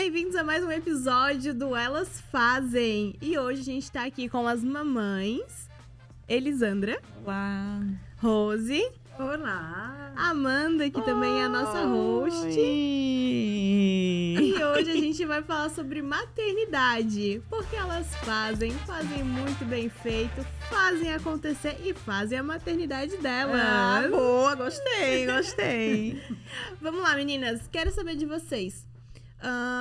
Bem-vindos a mais um episódio do Elas Fazem. E hoje a gente tá aqui com as mamães Elisandra. Olá. Rose. Olá. Amanda, que também é a nossa host. E hoje a gente vai falar sobre maternidade. Porque elas fazem muito bem feito, fazem acontecer e fazem a maternidade delas. Ah, boa, gostei. Vamos lá, meninas. Quero saber de vocês.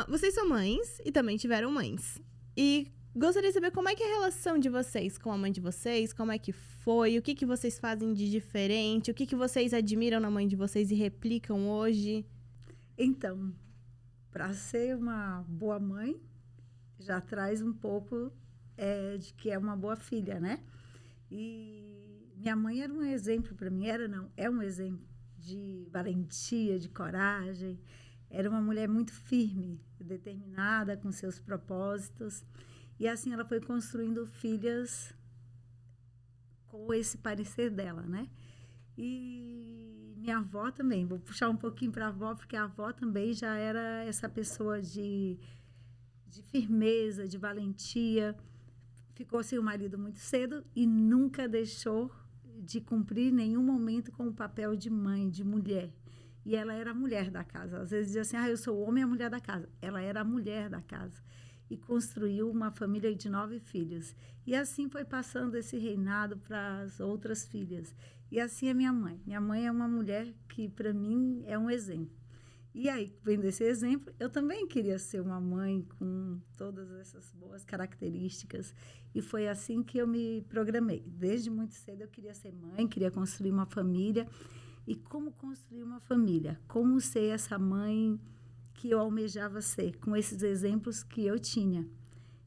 Vocês são mães e também tiveram mães. E gostaria de saber como é que é a relação de vocês com a mãe de vocês, como é que foi, o que vocês fazem de diferente, o que vocês admiram na mãe de vocês e replicam hoje. Então, para ser uma boa mãe, já traz um pouco de que é uma boa filha, né? E minha mãe era um exemplo para mim, é um exemplo de valentia, de coragem. Era uma mulher muito firme, determinada com seus propósitos. E assim ela foi construindo filhas com esse parecer dela, né? E minha avó também, vou puxar um pouquinho para a avó, porque a avó também já era essa pessoa de firmeza, de valentia. Ficou sem o marido muito cedo e nunca deixou de cumprir nenhum momento com o papel de mãe, de mulher. E ela era a mulher da casa. Às vezes dizia assim, eu sou o homem e a mulher da casa. Ela era a mulher da casa. E construiu uma família de 9 filhos. E assim foi passando esse reinado para as outras filhas. E assim é minha mãe. Minha mãe é uma mulher que, para mim, é um exemplo. E aí, vendo esse exemplo, eu também queria ser uma mãe com todas essas boas características. E foi assim que eu me programei. Desde muito cedo eu queria ser mãe, queria construir uma família. E como construir uma família? Como ser essa mãe que eu almejava ser, com esses exemplos que eu tinha.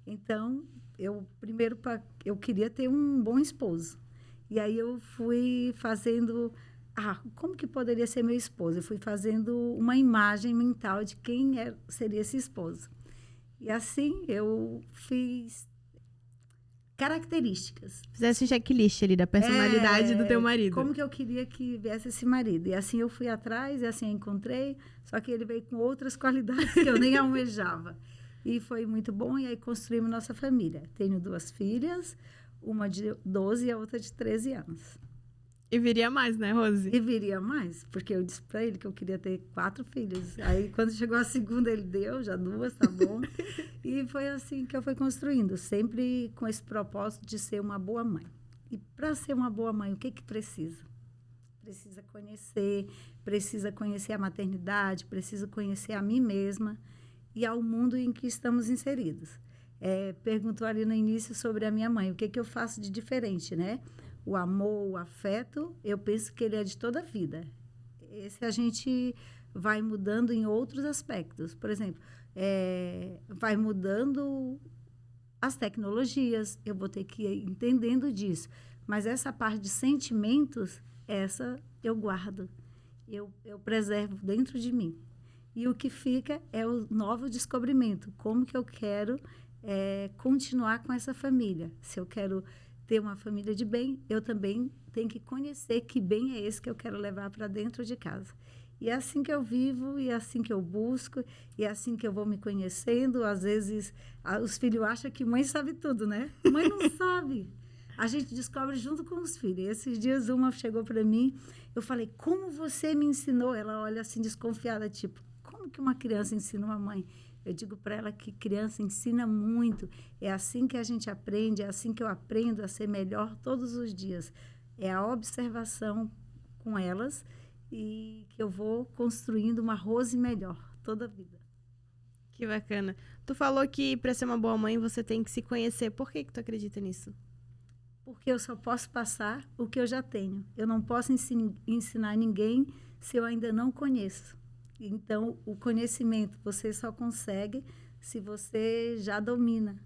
Então, eu queria ter um bom esposo. E aí eu fui fazendo, como que poderia ser meu esposo? Eu fui fazendo uma imagem mental de quem seria esse esposo. E assim eu fiz características. Fizesse um checklist ali da personalidade do teu marido. Como que eu queria que viesse esse marido. E assim eu fui atrás, e assim eu encontrei, só que ele veio com outras qualidades que eu nem almejava. E foi muito bom, e aí construímos nossa família. Tenho 2 filhas, uma de 12 e a outra de 13 anos. E viria mais, né, Rose? E viria mais, porque eu disse para ele que eu queria ter 4 filhos. Aí, quando chegou a segunda, ele deu, já 2, tá bom. E foi assim que eu fui construindo, sempre com esse propósito de ser uma boa mãe. E para ser uma boa mãe, o que precisa? Precisa conhecer a maternidade, precisa conhecer a mim mesma e ao mundo em que estamos inseridos. Perguntou ali no início sobre a minha mãe, o que eu faço de diferente, né? O amor, o afeto, eu penso que ele é de toda a vida. Esse a gente vai mudando em outros aspectos. Por exemplo, vai mudando as tecnologias, eu vou ter que ir entendendo disso. Mas essa parte de sentimentos, essa eu guardo, eu preservo dentro de mim. E o que fica é o novo descobrimento, como que eu quero continuar com essa família. Se eu quero ter uma família de bem, eu também tenho que conhecer que bem é esse que eu quero levar para dentro de casa. E é assim que eu vivo, e é assim que eu busco, e é assim que eu vou me conhecendo. Às vezes, os filhos acham que mãe sabe tudo, né? Mãe não sabe. A gente descobre junto com os filhos. Esses dias, uma chegou para mim, eu falei, como você me ensinou? Ela olha assim, desconfiada, tipo, como que uma criança ensina uma mãe? Eu digo para ela que criança ensina muito. É assim que a gente aprende, é assim que eu aprendo a ser melhor todos os dias. É a observação com elas e que eu vou construindo uma Rose melhor toda a vida. Que bacana. Tu falou que para ser uma boa mãe você tem que se conhecer. Por que tu acredita nisso? Porque eu só posso passar o que eu já tenho. Eu não posso ensinar ninguém se eu ainda não conheço. Então, o conhecimento você só consegue se você já domina.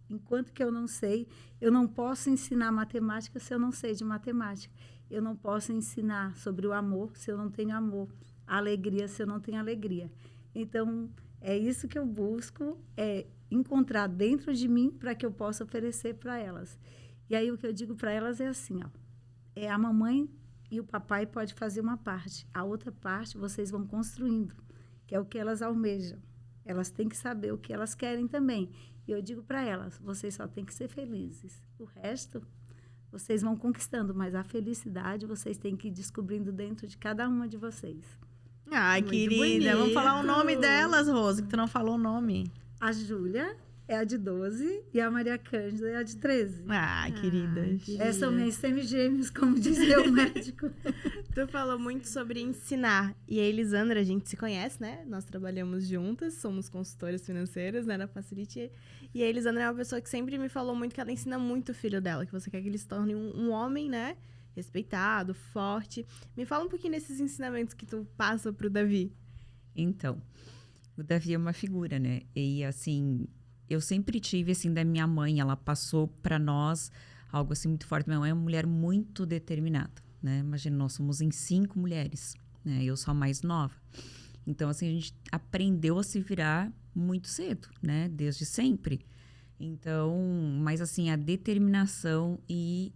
Enquanto que eu não sei, eu não posso ensinar matemática se eu não sei de matemática. Eu não posso ensinar sobre o amor se eu não tenho amor. A alegria se eu não tenho alegria. Então, é isso que eu busco, encontrar dentro de mim para que eu possa oferecer para elas. E aí, o que eu digo para elas é assim, a mamãe e o papai pode fazer uma parte. A outra parte vocês vão construindo, que é o que elas almejam. Elas têm que saber o que elas querem também. E eu digo para elas, vocês só têm que ser felizes. O resto, vocês vão conquistando, mas a felicidade vocês têm que ir descobrindo dentro de cada uma de vocês. Ai, Muito querida, vamos falar o bonito. nome delas, Rose, que tu não falou o nome. A Júlia é a de 12 e a Maria Cândida é a de 13. Ah, queridas. que- Essas são minhas semigêmeas, como dizia o médico. Tu falou muito sobre ensinar. E a Elisandra, a gente se conhece, né? Nós trabalhamos juntas, somos consultoras financeiras, né? Na Facility. E a Elisandra é uma pessoa que sempre me falou muito que ela ensina muito o filho dela. Que você quer que ele se torne um homem, né? Respeitado, forte. Me fala um pouquinho desses ensinamentos que tu passa pro Davi. Então, o Davi é uma figura, né? E assim, eu sempre tive assim da minha mãe, ela passou para nós algo assim muito forte. Minha mãe é uma mulher muito determinada, né? Imagina, nós somos em 5 mulheres, né? Eu sou a mais nova. Então, assim, a gente aprendeu a se virar muito cedo, né? Desde sempre. Então, mas assim, a determinação e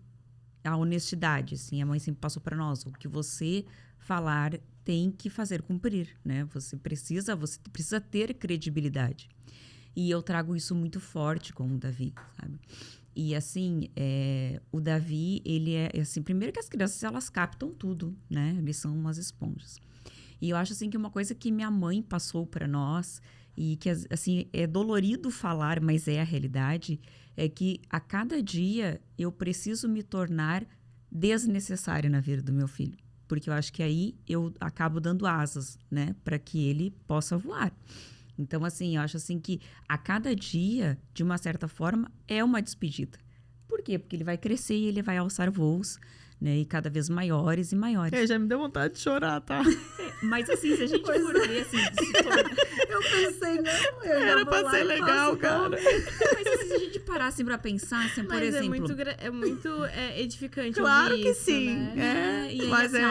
a honestidade, assim, a mãe sempre passou para nós. O que você falar tem que fazer cumprir, né? Você precisa ter credibilidade. E eu trago isso muito forte com o Davi, sabe? E assim, o Davi, ele é assim, primeiro que as crianças, elas captam tudo, né? Eles são umas esponjas. E eu acho assim que uma coisa que minha mãe passou para nós e que assim é dolorido falar, mas é a realidade, é que a cada dia eu preciso me tornar desnecessária na vida do meu filho, porque eu acho que aí eu acabo dando asas, né, para que ele possa voar. Então, assim, eu acho assim que a cada dia, de uma certa forma, é uma despedida. Por quê? Porque ele vai crescer e ele vai alçar voos, né? E cada vez maiores e maiores. Já me deu vontade de chorar, tá? Mas, assim, se a gente for ver, assim, se torna... Eu pensei, não, eu Era já vou pra lá ser e legal, faço cara. Mas, assim, se a gente parar, assim, pra pensar, assim, por Mas exemplo... é muito edificante Claro ouvir que isso, sim. né? E aí, Mas assim,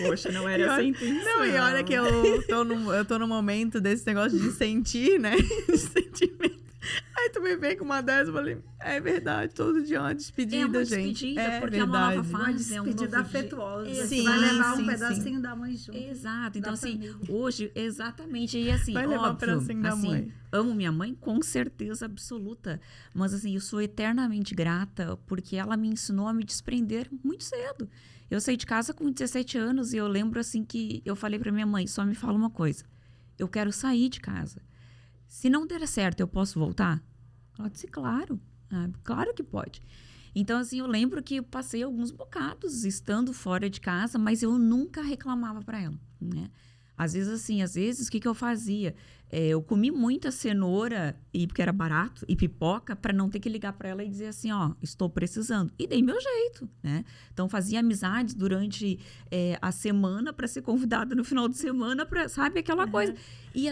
Poxa, não era essa a intenção. Não, e olha que eu tô no momento desse negócio de sentir, né? De sentimento. Aí tu me vem com uma dessas, eu falei, é verdade, todo dia é uma despedida, É uma gente. despedida, porque é uma nova Uma fase, é um despedida novo afetuosa. dia. Você vai levar sim, um pedacinho da mãe junto. Exato. Então, Da assim, família. hoje, exatamente. E assim, Vai levar um óbvio, pedacinho da assim, mãe. amo minha mãe com certeza absoluta. Mas, assim, eu sou eternamente grata porque ela me ensinou a me desprender muito cedo. Eu saí de casa com 17 anos e eu lembro, assim, que eu falei pra minha mãe, só me fala uma coisa. Eu quero sair de casa. Se não der certo, eu posso voltar? Ela disse, claro. Claro que pode. Então, assim, eu lembro que eu passei alguns bocados estando fora de casa, mas eu nunca reclamava para ela, né? Às vezes, o que eu fazia? Eu comi muita cenoura, porque era barato, e pipoca, para não ter que ligar para ela e dizer assim, ó, estou precisando. E dei meu jeito, né? Então, fazia amizades durante a semana para ser convidada no final de semana, para, sabe, aquela coisa. E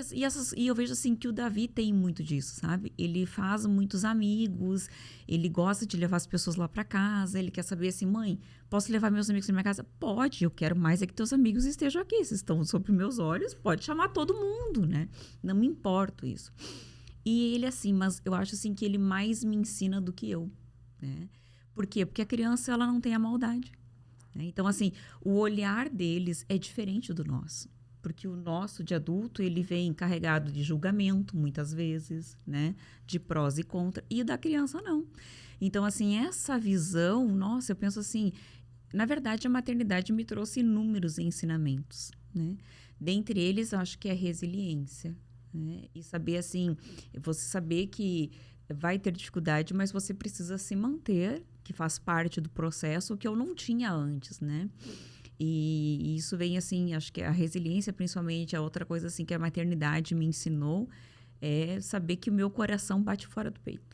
eu vejo, assim, que o Davi tem muito disso, sabe? Ele faz muitos amigos, ele gosta de levar as pessoas lá para casa, ele quer saber assim, mãe, posso levar meus amigos na minha casa? Pode, eu quero mais é que teus amigos estejam aqui. Se estão sob meus olhos, pode chamar todo mundo, né? Não me importo isso. E ele, assim, mas eu acho, assim, que ele mais me ensina do que eu, né? Por quê? Porque a criança, ela não tem a maldade, né? Então, assim, o olhar deles é diferente do nosso. Porque o nosso, de adulto, ele vem carregado de julgamento, muitas vezes, né? De prós e contras. E da criança, não. Então, assim, essa visão, nossa, eu penso assim... Na verdade, a maternidade me trouxe inúmeros ensinamentos, né? Dentre eles, eu acho que é a resiliência, né? E saber, assim, você saber que vai ter dificuldade, mas você precisa se manter, que faz parte do processo, que eu não tinha antes, né? E isso vem, assim, acho que a resiliência, principalmente, a outra coisa, assim, que a maternidade me ensinou, é saber que o meu coração bate fora do peito.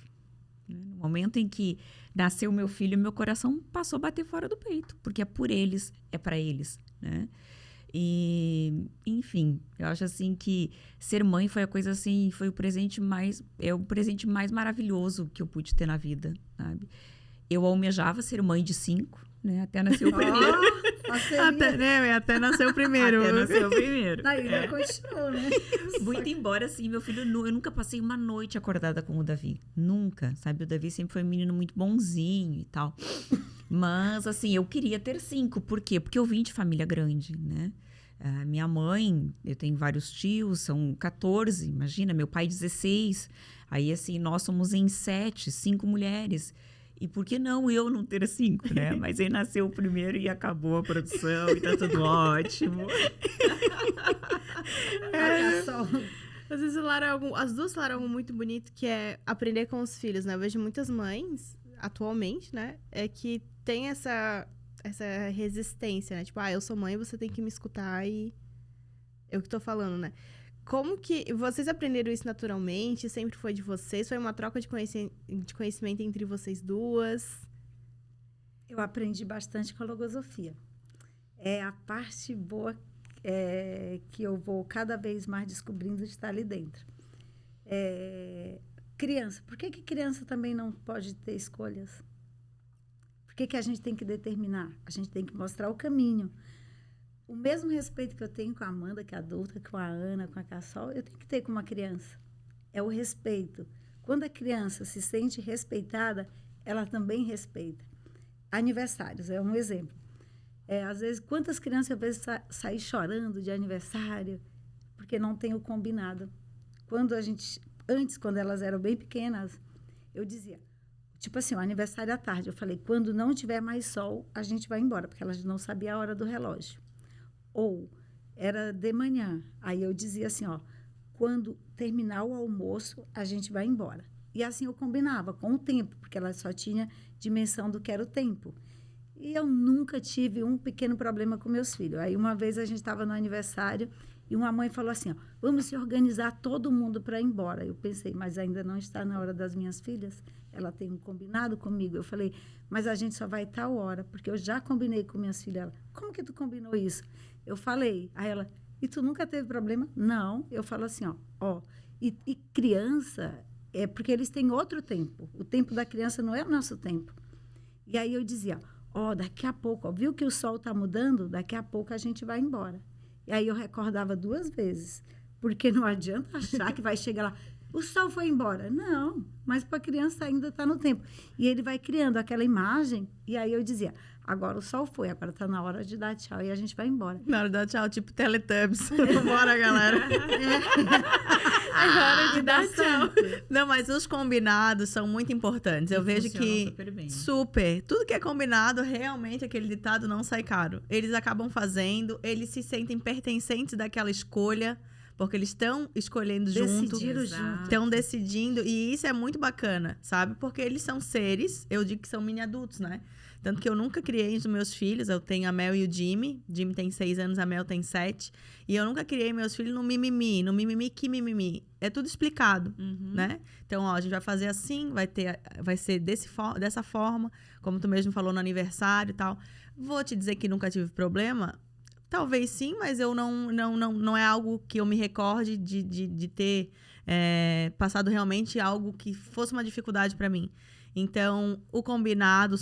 No momento em que nasceu meu filho, meu coração passou a bater fora do peito, porque é por eles, é para eles, né? E, enfim, eu acho assim que ser mãe foi a coisa assim, foi o presente mais maravilhoso que eu pude ter na vida, sabe? Eu almejava ser mãe de 5, né? Até nasceu o primeiro. Até nasceu o primeiro. Até nasceu o primeiro. Daí ainda continuou, né? Muito embora, assim, meu filho... Eu nunca passei uma noite acordada com o Davi. Nunca, sabe? O Davi sempre foi um menino muito bonzinho e tal. Mas, assim, eu queria ter 5. Por quê? Porque eu vim de família grande, né? Minha mãe, eu tenho vários tios, são 14, imagina, meu pai 16. Aí, assim, nós somos em 7, 5 mulheres. E por que não eu não ter 5, né? Mas aí nasceu o primeiro e acabou a produção e tá tudo ótimo. As duas falaram algo muito bonito, que é aprender com os filhos, né? Eu vejo muitas mães, atualmente, né? É que tem essa resistência, né? Tipo, eu sou mãe, você tem que me escutar e... Eu que tô falando, né? Como que vocês aprenderam isso naturalmente? Sempre foi de vocês? Foi uma troca de conhecimento entre vocês duas? Eu aprendi bastante com a logosofia. É a parte boa que eu vou cada vez mais descobrindo de estar ali dentro. Criança. Por que criança também não pode ter escolhas? Por que a gente tem que determinar? A gente tem que mostrar o caminho. O mesmo respeito que eu tenho com a Amanda, que é adulta, com a Ana, com a Cassol, eu tenho que ter com uma criança. É o respeito. Quando a criança se sente respeitada, ela também respeita. Aniversários é um exemplo. Às vezes, quantas crianças eu vejo sair chorando de aniversário porque não tem o combinado. Antes, quando elas eram bem pequenas, eu dizia, tipo assim, o aniversário à tarde, eu falei, quando não tiver mais sol, a gente vai embora, porque elas não sabiam a hora do relógio. Ou era de manhã. Aí eu dizia assim, quando terminar o almoço, a gente vai embora. E assim eu combinava com o tempo, porque ela só tinha dimensão do que era o tempo. E eu nunca tive um pequeno problema com meus filhos. Aí uma vez a gente estava no aniversário e uma mãe falou assim, vamos se organizar todo mundo para ir embora. Eu pensei, mas ainda não está na hora das minhas filhas? Ela tem um combinado comigo. Eu falei, mas a gente só vai tal hora, porque eu já combinei com minhas filhas. Ela, como que tu combinou isso? Eu falei, aí ela, e tu nunca teve problema? Não. Eu falo assim, e criança, porque eles têm outro tempo. O tempo da criança não é o nosso tempo. E aí eu dizia, daqui a pouco, viu que o sol está mudando? Daqui a pouco a gente vai embora. E aí eu recordava 2 vezes, porque não adianta achar que vai chegar lá, o sol foi embora. Não, mas para a criança ainda está no tempo. E ele vai criando aquela imagem, e aí eu dizia, agora o sol foi, agora está na hora de dar tchau e a gente vai embora. Na hora de dar tchau, tipo Teletubbies. Bora, galera. É hora de dar tchau. Não, mas os combinados são muito importantes. Eu vejo que super bem. super. Tudo que é combinado, realmente aquele ditado não sai caro. Eles acabam fazendo, eles se sentem pertencentes daquela escolha, porque eles estão escolhendo junto. Decidiram junto. Estão decidindo. E isso é muito bacana, sabe? Porque eles são seres, eu digo que são mini adultos, né? Tanto que eu nunca criei os meus filhos. Eu tenho a Mel e o Jimmy. Jimmy tem 6 anos, a Mel tem 7. E eu nunca criei meus filhos no mimimi, que mimimi. É tudo explicado, né? Então, a gente vai fazer assim, vai ser dessa forma, como tu mesmo falou no aniversário e tal. Vou te dizer que nunca tive problema? Talvez sim, mas eu não é algo que eu me recorde de ter passado realmente algo que fosse uma dificuldade para mim. Então, os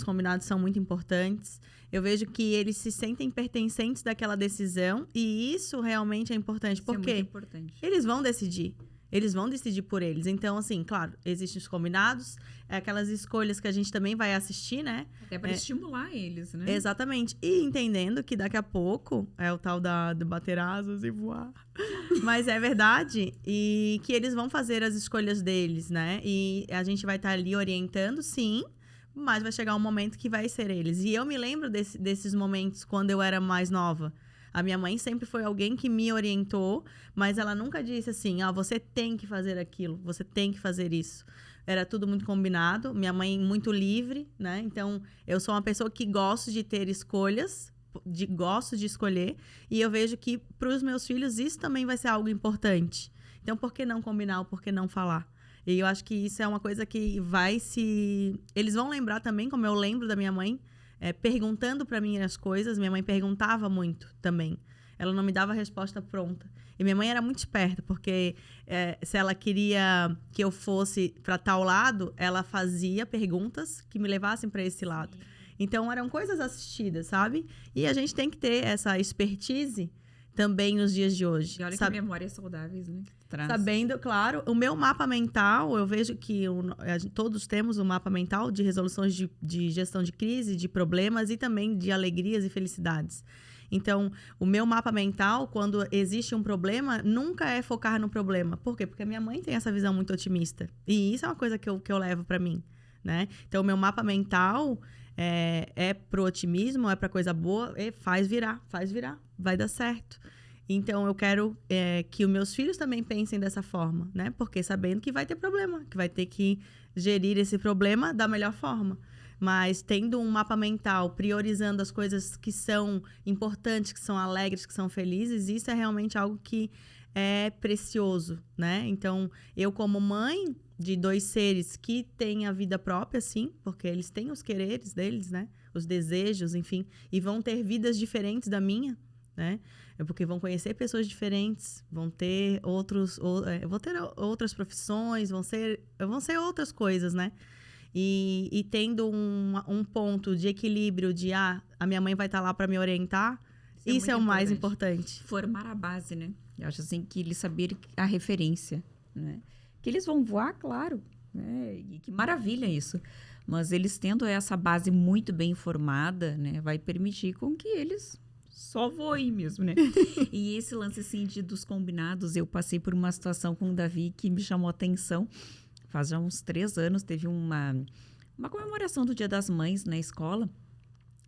combinados são muito importantes. Eu vejo que eles se sentem pertencentes daquela decisão e isso realmente é importante, porque é muito importante. Eles vão decidir. Eles vão decidir por eles. Então, assim, claro, existem os combinados, aquelas escolhas que a gente também vai assistir, né? Até para estimular eles, né? Exatamente. E entendendo que daqui a pouco é o tal de bater asas e voar. Mas é verdade. E que eles vão fazer as escolhas deles, né? E a gente vai estar ali orientando, sim, mas vai chegar um momento que vai ser eles. E eu me lembro desses momentos quando eu era mais nova. A minha mãe sempre foi alguém que me orientou, mas ela nunca disse assim, você tem que fazer aquilo, você tem que fazer isso. Era tudo muito combinado, minha mãe muito livre, né? Então, eu sou uma pessoa que gosto de ter escolhas, gosto de escolher, e eu vejo que para os meus filhos isso também vai ser algo importante. Então, por que não combinar, por que não falar? E eu acho que isso é uma coisa que eles vão lembrar também, como eu lembro da minha mãe, perguntando para mim as coisas. Minha mãe perguntava muito também. Ela não me dava a resposta pronta. E minha mãe era muito esperta, porque se ela queria que eu fosse para tal lado, ela fazia perguntas que me levassem para esse lado. Então, eram coisas assistidas, sabe? E a gente tem que ter essa expertise também nos dias de hoje. E olha que memórias saudáveis, né? Sabendo, claro, o meu mapa mental, eu vejo que todos temos um mapa mental de resoluções de gestão de crise, de problemas e também de alegrias e felicidades. Então, o meu mapa mental, quando existe um problema, nunca é focar no problema. Por quê? Porque a minha mãe tem essa visão muito otimista. E isso é uma coisa que eu levo pra mim, né? Então, o meu mapa mental é pro otimismo, é pra coisa boa, faz virar, vai dar certo. Então, eu quero que os meus filhos também pensem dessa forma, né? Porque sabendo que vai ter problema, que vai ter que gerir esse problema da melhor forma. Mas tendo um mapa mental, priorizando as coisas que são importantes, que são alegres, que são felizes, isso é realmente algo que é precioso, né? Então, eu como mãe de 2 seres que têm a vida própria, sim, porque eles têm os quereres deles, né? Os desejos, enfim, e vão ter vidas diferentes da minha, né? Porque vão conhecer pessoas diferentes, vão ter outras profissões, vão ser outras coisas, né? E tendo um ponto de equilíbrio de, a minha mãe vai estar lá para me orientar, isso é o mais importante. Formar a base, né? Eu acho assim que eles saberem a referência, né? Que eles vão voar, claro, né? E que maravilha isso. Mas eles tendo essa base muito bem formada, né? Vai permitir com que eles só voem mesmo, né? E esse lance, assim, dos combinados, eu passei por uma situação com o Davi que me chamou a atenção. Faz já uns 3 anos, teve uma comemoração do Dia das Mães na escola.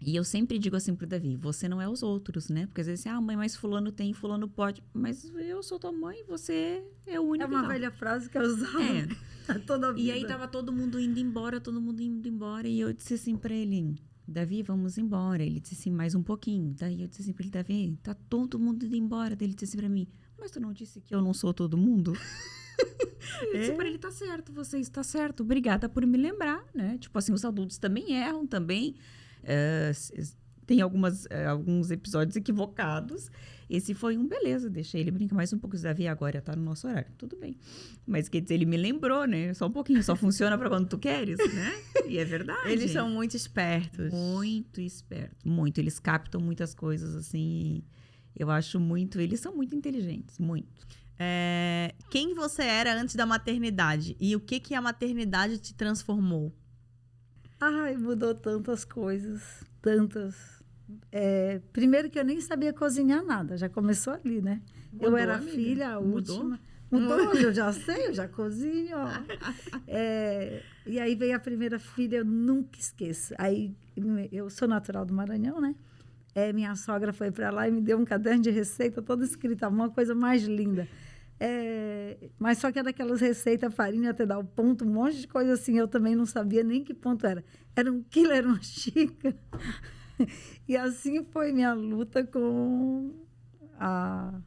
E eu sempre digo assim pro Davi, você não é os outros, né? Porque às vezes assim, mãe, mas fulano tem, fulano pode. Mas eu sou tua mãe, você é o único. É uma velha frase que eu usava toda a vida. E aí tava todo mundo indo embora. E eu disse assim pra ele, Davi, vamos embora. Ele disse assim, mais um pouquinho. Daí eu disse assim pra ele, Davi, tá todo mundo indo embora. Daí ele disse assim pra mim, mas tu não disse que eu não sou todo mundo? Eu disse pra ele, tá certo, você está certo, obrigada por me lembrar, né? Tipo assim, os adultos também erram, também tem alguns episódios equivocados. Esse foi beleza, deixei ele brincar mais um pouco. Davi, agora tá no nosso horário, tudo bem. Mas quer dizer, ele me lembrou, né? Só um pouquinho, só funciona pra quando tu queres, né? E é verdade. Eles são muito espertos. Muito espertos, muito. Eles captam muitas coisas, assim, eu acho muito, eles são muito inteligentes, muito. Quem você era antes da maternidade? E o que a maternidade te transformou? Ai, mudou tantas coisas, tantas. Primeiro que eu nem sabia cozinhar nada, já começou ali, né? Mudou, eu era amiga? filha, a Mudou? última. Mudou, eu já sei, eu já cozinho. Ó. E aí veio a primeira filha, eu nunca esqueço. Aí eu sou natural do Maranhão, né? Minha sogra foi para lá e me deu um caderno de receita todo escrito, uma coisa mais linda. Mas só que era daquelas receitas, farinha até dar o ponto, um monte de coisa assim, eu também não sabia nem que ponto era. Era 1 quilo, era uma xícara. E assim foi minha luta com a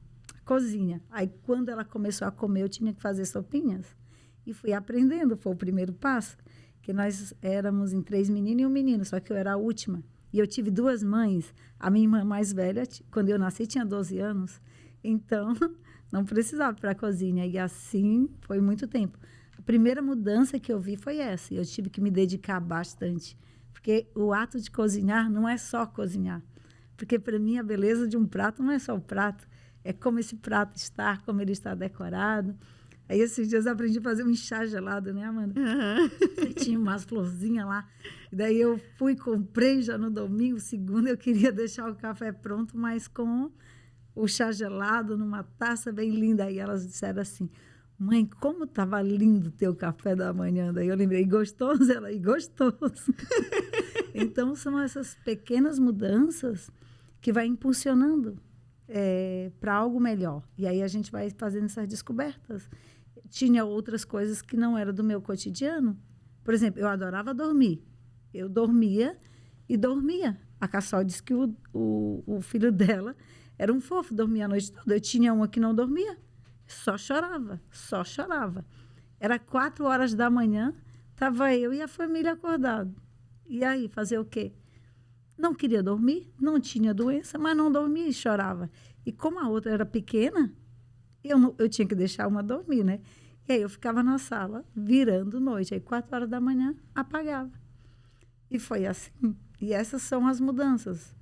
cozinha. Aí, quando ela começou a comer, eu tinha que fazer sopinhas. E fui aprendendo, foi o primeiro passo. Que nós éramos em 3 meninos e 1 menino, só que eu era a última. E eu tive 2 mães. A minha irmã mais velha, quando eu nasci, tinha 12 anos. Então, não precisava para a cozinha. E assim foi muito tempo. A primeira mudança que eu vi foi essa. Eu tive que me dedicar bastante. Porque o ato de cozinhar não é só cozinhar. Porque, para mim, a beleza de um prato não é só o prato. É como esse prato está, como ele está decorado. Aí, esses dias, eu aprendi a fazer um chá gelado, né, Amanda? Uhum. Tinha umas florzinhas lá. E daí, eu fui, comprei já no domingo. Segundo, eu queria deixar o café pronto, mas com o chá gelado numa taça bem linda. Aí, elas disseram assim, mãe, como estava lindo o teu café da manhã. Daí, eu lembrei, gostoso? Ela, e gostoso. Então, são essas pequenas mudanças que vai impulsionando para algo melhor. E aí, a gente vai fazendo essas descobertas. Tinha outras coisas que não eram do meu cotidiano. Por exemplo, eu adorava dormir. Eu dormia e dormia. A Cassol disse que o filho dela era um fofo, dormia a noite toda. Eu tinha uma que não dormia, só chorava. Era 4 horas da manhã, estava eu e a família acordados. E aí, fazer o quê? Não queria dormir, não tinha doença, mas não dormia e chorava. E como a outra era pequena, eu tinha que deixar uma dormir, né? E aí eu ficava na sala, virando noite. Aí 4 horas da manhã, apagava. E foi assim. E essas são as mudanças.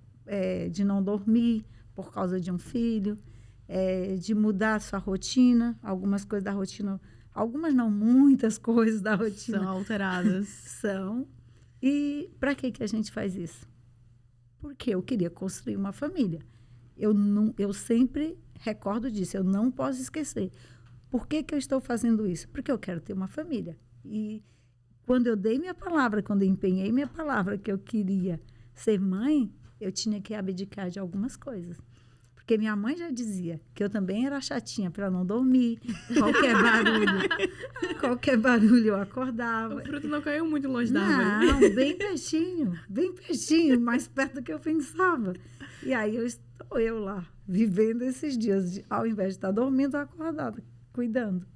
De não dormir por causa de um filho, de mudar a sua rotina, algumas coisas da rotina, algumas não, muitas coisas da rotina. São alteradas. São. E para que a gente faz isso? Porque eu queria construir uma família. eu sempre recordo disso, eu não posso esquecer. Por que eu estou fazendo isso? Porque eu quero ter uma família. E quando eu dei minha palavra, quando eu empenhei minha palavra que eu queria ser mãe, eu tinha que abdicar de algumas coisas. Porque minha mãe já dizia que eu também era chatinha para não dormir, qualquer barulho eu acordava. O fruto não caiu muito longe da árvore. Não, bem pertinho, mais perto do que eu pensava. E aí estou eu lá, vivendo esses dias, ao invés de estar dormindo, acordada, cuidando.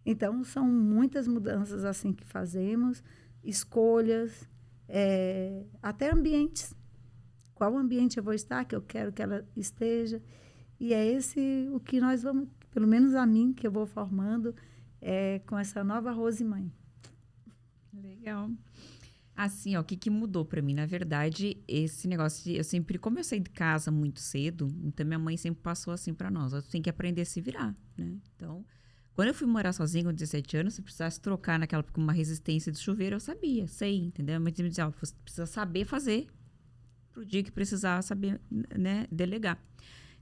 Então, são muitas mudanças assim que fazemos, escolhas, até ambientes. Qual ambiente eu vou estar, que eu quero que ela esteja. E é esse o que nós vamos, pelo menos a mim, que eu vou formando com essa nova Rose mãe. Legal. Assim, ó, o que mudou pra mim? Na verdade, esse negócio de... Como eu saí de casa muito cedo, então minha mãe sempre passou assim pra nós. Você tem que aprender a se virar, né? Então, quando eu fui morar sozinha com 17 anos, se precisasse trocar naquela época uma resistência de chuveiro, eu sei, entendeu? Mas me dizia, ó, você precisa saber fazer pro dia que precisar saber, né, delegar.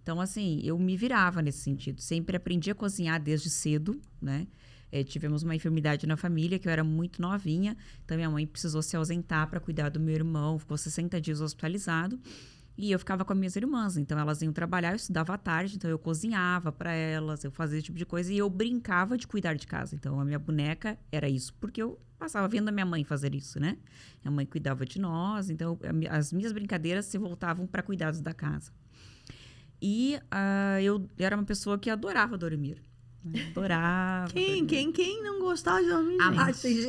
Então, assim, eu me virava nesse sentido. Sempre aprendi a cozinhar desde cedo, né? Tivemos uma enfermidade na família, que eu era muito novinha. Então, minha mãe precisou se ausentar para cuidar do meu irmão. Ficou 60 dias hospitalizado. E eu ficava com as minhas irmãs. Então, elas iam trabalhar, eu estudava à tarde. Então, eu cozinhava para elas, eu fazia esse tipo de coisa. E eu brincava de cuidar de casa. Então, a minha boneca era isso. Porque eu passava vendo a minha mãe fazer isso, né? Minha mãe cuidava de nós. Então, as minhas brincadeiras se voltavam para cuidados da casa. E eu era uma pessoa que adorava dormir. Adorava. Quem não gostava de dormir?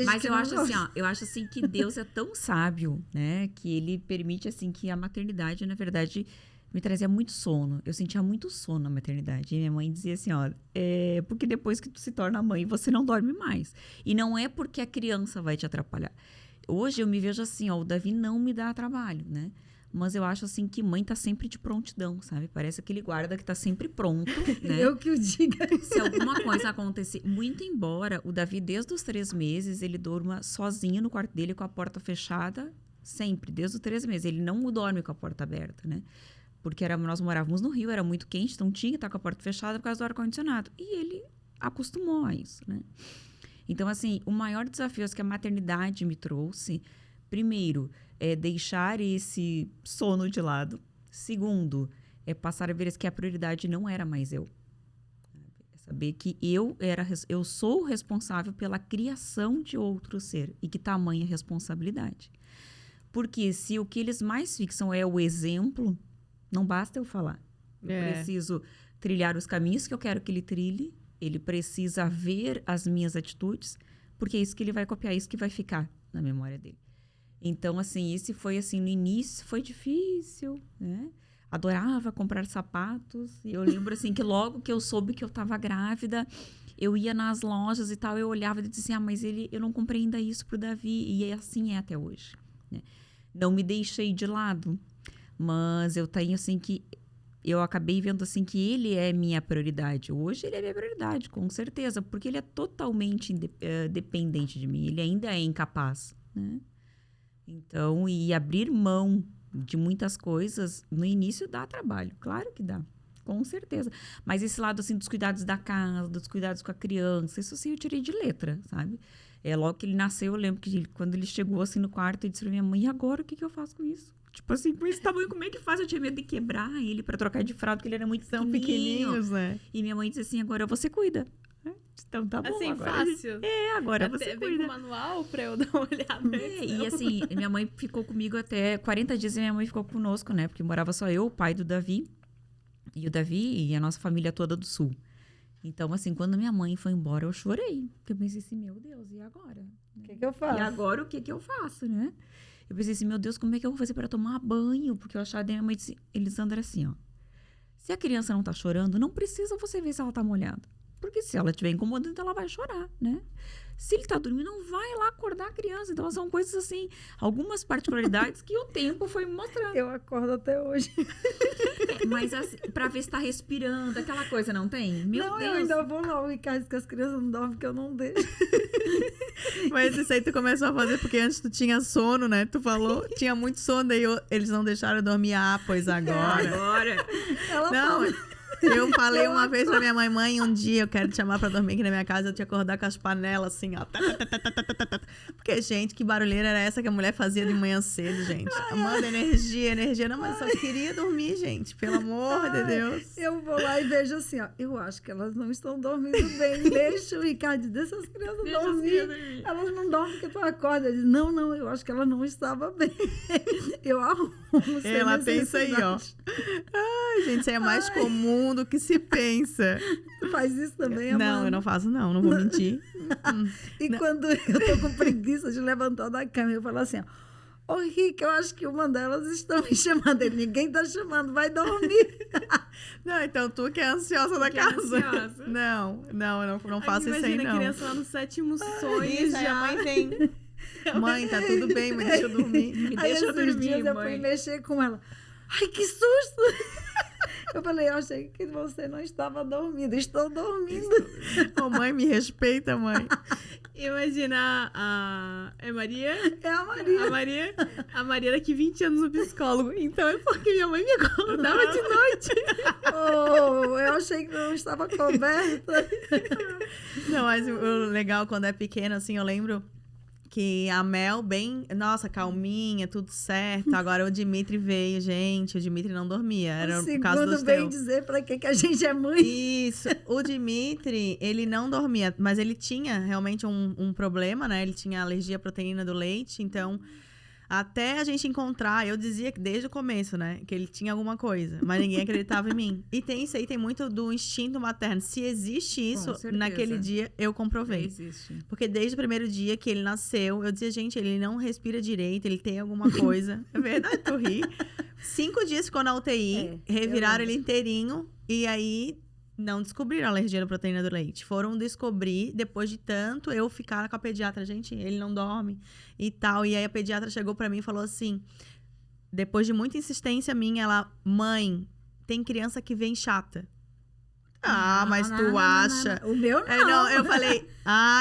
Mas eu acho assim, ó, eu acho assim que Deus é tão sábio, né? Que ele permite assim que a maternidade, na verdade, me trazia muito sono. Eu sentia muito sono na maternidade. E minha mãe dizia assim, ó, porque depois que tu se torna mãe, você não dorme mais. E não é porque a criança vai te atrapalhar. Hoje eu me vejo assim, ó, o Davi não me dá trabalho, né? Mas eu acho assim que mãe tá sempre de prontidão, sabe? Parece aquele guarda que tá sempre pronto, né? Eu que o diga. Se alguma coisa acontecer, muito embora o Davi, desde os 3 meses, ele durma sozinho no quarto dele com a porta fechada, sempre, desde os 3 meses. Ele não dorme com a porta aberta, né? Porque nós morávamos no Rio, era muito quente, então tinha que estar com a porta fechada por causa do ar-condicionado. E ele acostumou a isso, né? Então, assim, o maior desafio que a maternidade me trouxe, primeiro, é deixar esse sono de lado. Segundo, é passar a ver que a prioridade não era mais eu. É saber que eu sou responsável pela criação de outro ser. E que tamanha responsabilidade. Porque se o que eles mais fixam é o exemplo, não basta eu falar. Eu preciso trilhar os caminhos que eu quero que ele trilhe. Ele precisa ver as minhas atitudes, porque é isso que ele vai copiar, é isso que vai ficar na memória dele. Então, assim, isso foi assim, no início foi difícil, né? Adorava comprar sapatos. E eu lembro, assim, que logo que eu soube que eu estava grávida, eu ia nas lojas e tal, eu olhava e dizia assim, mas eu não comprei ainda isso pro Davi. E assim é até hoje, né? Não me deixei de lado, mas eu tenho, assim, que... Eu acabei vendo, assim, que ele é minha prioridade. Hoje ele é minha prioridade, com certeza, porque ele é totalmente dependente de mim. Ele ainda é incapaz, né? Então, e abrir mão de muitas coisas, no início dá trabalho. Claro que dá, com certeza. Mas esse lado, assim, dos cuidados da casa, dos cuidados com a criança, isso, assim, eu tirei de letra, sabe? Logo que ele nasceu, eu lembro que quando ele chegou, assim, no quarto, ele disse pra minha mãe, e agora, o que eu faço com isso? Tipo assim, com esse tamanho, como é que faz? Eu tinha medo de quebrar ele pra trocar de fralda, porque ele era muito pequenininhos, né? E minha mãe disse assim, agora você cuida. Então tá bom. Assim, agora fácil. Agora você vem cuida. com o manual pra eu dar uma olhada. E assim, minha mãe ficou comigo até 40 dias e minha mãe ficou conosco, né? Porque morava só eu, o pai do Davi, e o Davi e a nossa família toda do Sul. Então, assim, quando minha mãe foi embora, eu chorei. Porque eu pensei assim, meu Deus, e agora? O que eu faço? E agora o que eu faço, né? Eu pensei assim, meu Deus, como é que eu vou fazer para tomar banho? Porque eu achava, minha mãe disse, Elisandra, assim, ó. Se a criança não tá chorando, não precisa você ver se ela tá molhada. Porque se ela estiver incomodando, então ela vai chorar, né? Se ele tá dormindo, não vai lá acordar a criança. Então, são coisas assim, algumas particularidades que o tempo foi me mostrando. Eu acordo até hoje. Mas assim, pra ver se tá respirando, aquela coisa, não tem? Meu não, Deus. eu ainda vou lá, o Ricardo diz que as crianças não dormem, porque eu não deixo. Mas isso aí tu começou a fazer porque antes tu tinha sono, né? Tu falou, tinha muito sono, daí eles não deixaram eu dormir. Ah, pois agora. Agora. Ela Não, fala, eu falei uma vez pra minha mãe, um dia eu quero te chamar pra dormir aqui na minha casa, eu te acordar com as panelas assim, ó. Porque, gente, que barulheira era essa que a mulher fazia de manhã cedo, gente? Amanda, energia. Não, mas eu só queria dormir, gente. Pelo amor de Deus. eu vou lá e vejo assim, ó. Eu acho que elas não estão dormindo bem. Deixa o Ricardo, deixa as crianças dormir. Elas não dormem porque tu acorda. Ele diz, não, eu acho que ela não estava bem. Eu arrumo. sem Ela pensa aí, ó. necessidade. Ai, gente, isso aí é mais comum do que se pensa. Tu faz isso também, Amanda? Não, eu não faço, não vou mentir. E quando eu tô com preguiça de levantar da cama, eu falo assim, ó. Ô, Rick, eu acho que uma delas estão me chamando. Ele, ninguém tá chamando, vai dormir. Não, então tu que é ansiosa da que é casa. ansiosa. Não, eu não faço isso aí, Imagina a não. criança lá no 7º sonho Isso, aí a já. mãe vem. Mãe, tá tudo bem, mãe, deixa eu dormir. Aí deixa eu esses dormir, dias eu mãe. fui mexer com ela. Ai, que susto! Eu falei, eu achei que você não estava dormindo. Estou dormindo. Ô, mãe, me respeita, mãe. Imagina é Maria? É a Maria. A Maria daqui 20 anos no psicólogo. Então é porque minha mãe me acordava de noite. Oh, eu achei que não estava coberta. Não, mas o legal, quando é pequeno, assim, eu lembro que a Mel bem, nossa, calminha, tudo certo. Agora o Dimitri veio, gente, o Dimitri não dormia, era O por causa segundo dos veio teus. dizer pra que a gente é mãe. Isso, o Dimitri, ele não dormia, mas ele tinha realmente um problema, né? Ele tinha alergia à proteína do leite, então até a gente encontrar, eu dizia que desde o começo, né? Que ele tinha alguma coisa, mas ninguém acreditava em mim. E tem isso aí, tem muito do instinto materno. Se existe isso, certeza. naquele dia eu comprovei. Existe. Porque desde o primeiro dia que ele nasceu, eu dizia, gente, ele não respira direito, ele tem alguma coisa. É verdade, tu ri. 5 dias ficou na UTI, reviraram ele inteirinho, e aí não descobriram a alergia à proteína do leite. Foram descobrir, depois de tanto eu ficar com a pediatra, gente, ele não dorme e tal. E aí a pediatra chegou pra mim e falou assim, depois de muita insistência minha, ela, mãe, tem criança que vem chata. Ah, mas tu acha? Não. O meu não. Não, eu falei,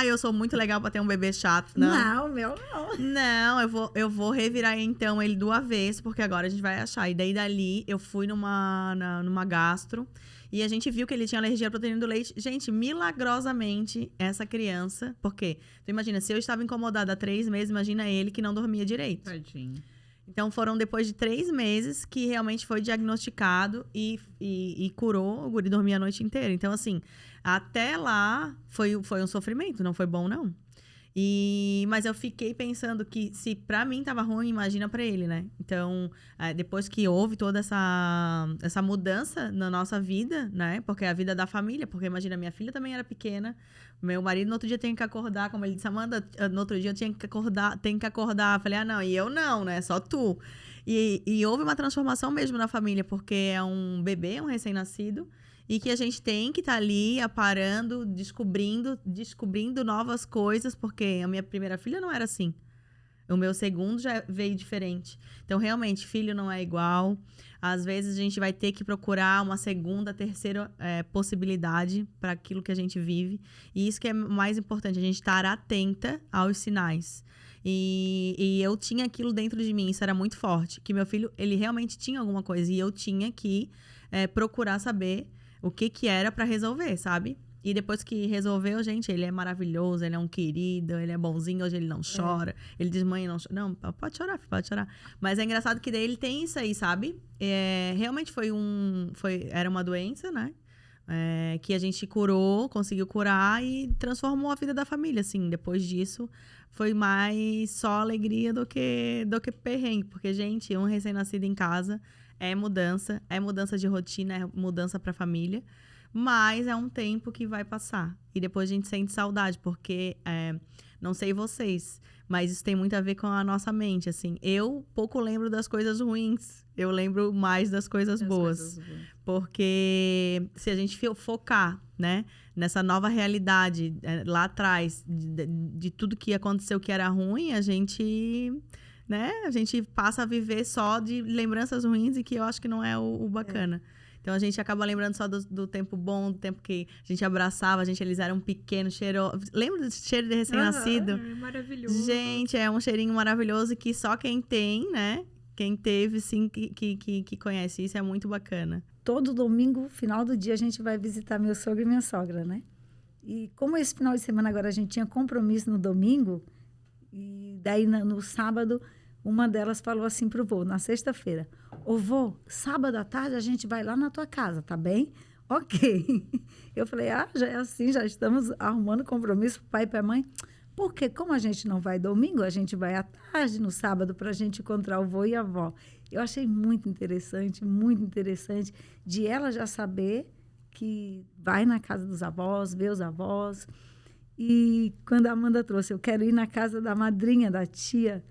eu sou muito legal pra ter um bebê chato. Não, o meu não. Não, eu vou revirar então ele do avesso, porque agora a gente vai achar. E daí dali eu fui numa gastro e a gente viu que ele tinha alergia à proteína do leite. Gente, milagrosamente, essa criança, porque tu imagina, se eu estava incomodada há 3 meses, imagina ele que não dormia direito. Tadinho. Então, foram depois de 3 meses que realmente foi diagnosticado e curou. O guri dormia a noite inteira. Então, assim, até lá foi um sofrimento. Não foi bom, não. Mas eu fiquei pensando que se pra mim tava ruim, imagina pra ele, né? Então, depois que houve toda essa mudança na nossa vida, né? Porque é a vida da família. Porque imagina, minha filha também era pequena. Meu marido no outro dia tem que acordar, como ele disse, Amanda, no outro dia eu tinha que acordar, tem que acordar. Eu falei, não, e eu não, né? Só tu. E houve uma transformação mesmo na família, porque é um bebê, um recém-nascido, e que a gente tem que estar ali aparando, descobrindo novas coisas, porque a minha primeira filha não era assim. O meu segundo já veio diferente. Então, realmente, filho não é igual. Às vezes, a gente vai ter que procurar uma segunda, terceira possibilidade para aquilo que a gente vive. E isso que é mais importante, a gente estar atenta aos sinais. E eu tinha aquilo dentro de mim, isso era muito forte. Que meu filho, ele realmente tinha alguma coisa. E eu tinha que procurar saber o que era para resolver, sabe? E depois que resolveu, gente, ele é maravilhoso, ele é um querido, ele é bonzinho, hoje ele não chora. Ele diz, mãe, não chora. Não, pode chorar, filho, pode chorar. Mas é engraçado que daí ele tem isso aí, sabe? Realmente era uma doença, né? Que a gente curou, conseguiu curar e transformou a vida da família, assim. Depois disso, foi mais só alegria do que perrengue. Porque, gente, um recém-nascido em casa é mudança de rotina, é mudança pra família. Mas é um tempo que vai passar. E depois a gente sente saudade, porque não sei vocês, mas isso tem muito a ver com a nossa mente, assim. Eu pouco lembro das coisas ruins, eu lembro mais das coisas boas. Porque se a gente focar, né, nessa nova realidade lá atrás, de tudo que aconteceu que era ruim, a gente passa a viver só de lembranças ruins e que eu acho que não é o bacana. Então, a gente acaba lembrando só do tempo bom, do tempo que a gente abraçava, eles eram pequenos, cheirosos. Lembra do cheiro de recém-nascido? É maravilhoso. Gente, é um cheirinho maravilhoso que só quem tem, né? Quem teve, sim, que conhece. Isso é muito bacana. Todo domingo, final do dia, a gente vai visitar meu sogro e minha sogra, né? E como esse final de semana agora a gente tinha compromisso no domingo, e daí no sábado, uma delas falou assim pro vô, na sexta-feira: ô vô, sábado à tarde a gente vai lá na tua casa, tá bem? Ok. Eu falei, já é assim, já estamos arrumando compromisso pro pai e pra mãe. Porque como a gente não vai domingo, a gente vai à tarde, no sábado, pra gente encontrar o vô e a avó. Eu achei muito interessante de ela já saber que vai na casa dos avós, ver os avós. E quando a Amanda trouxe, eu quero ir na casa da madrinha, da tia,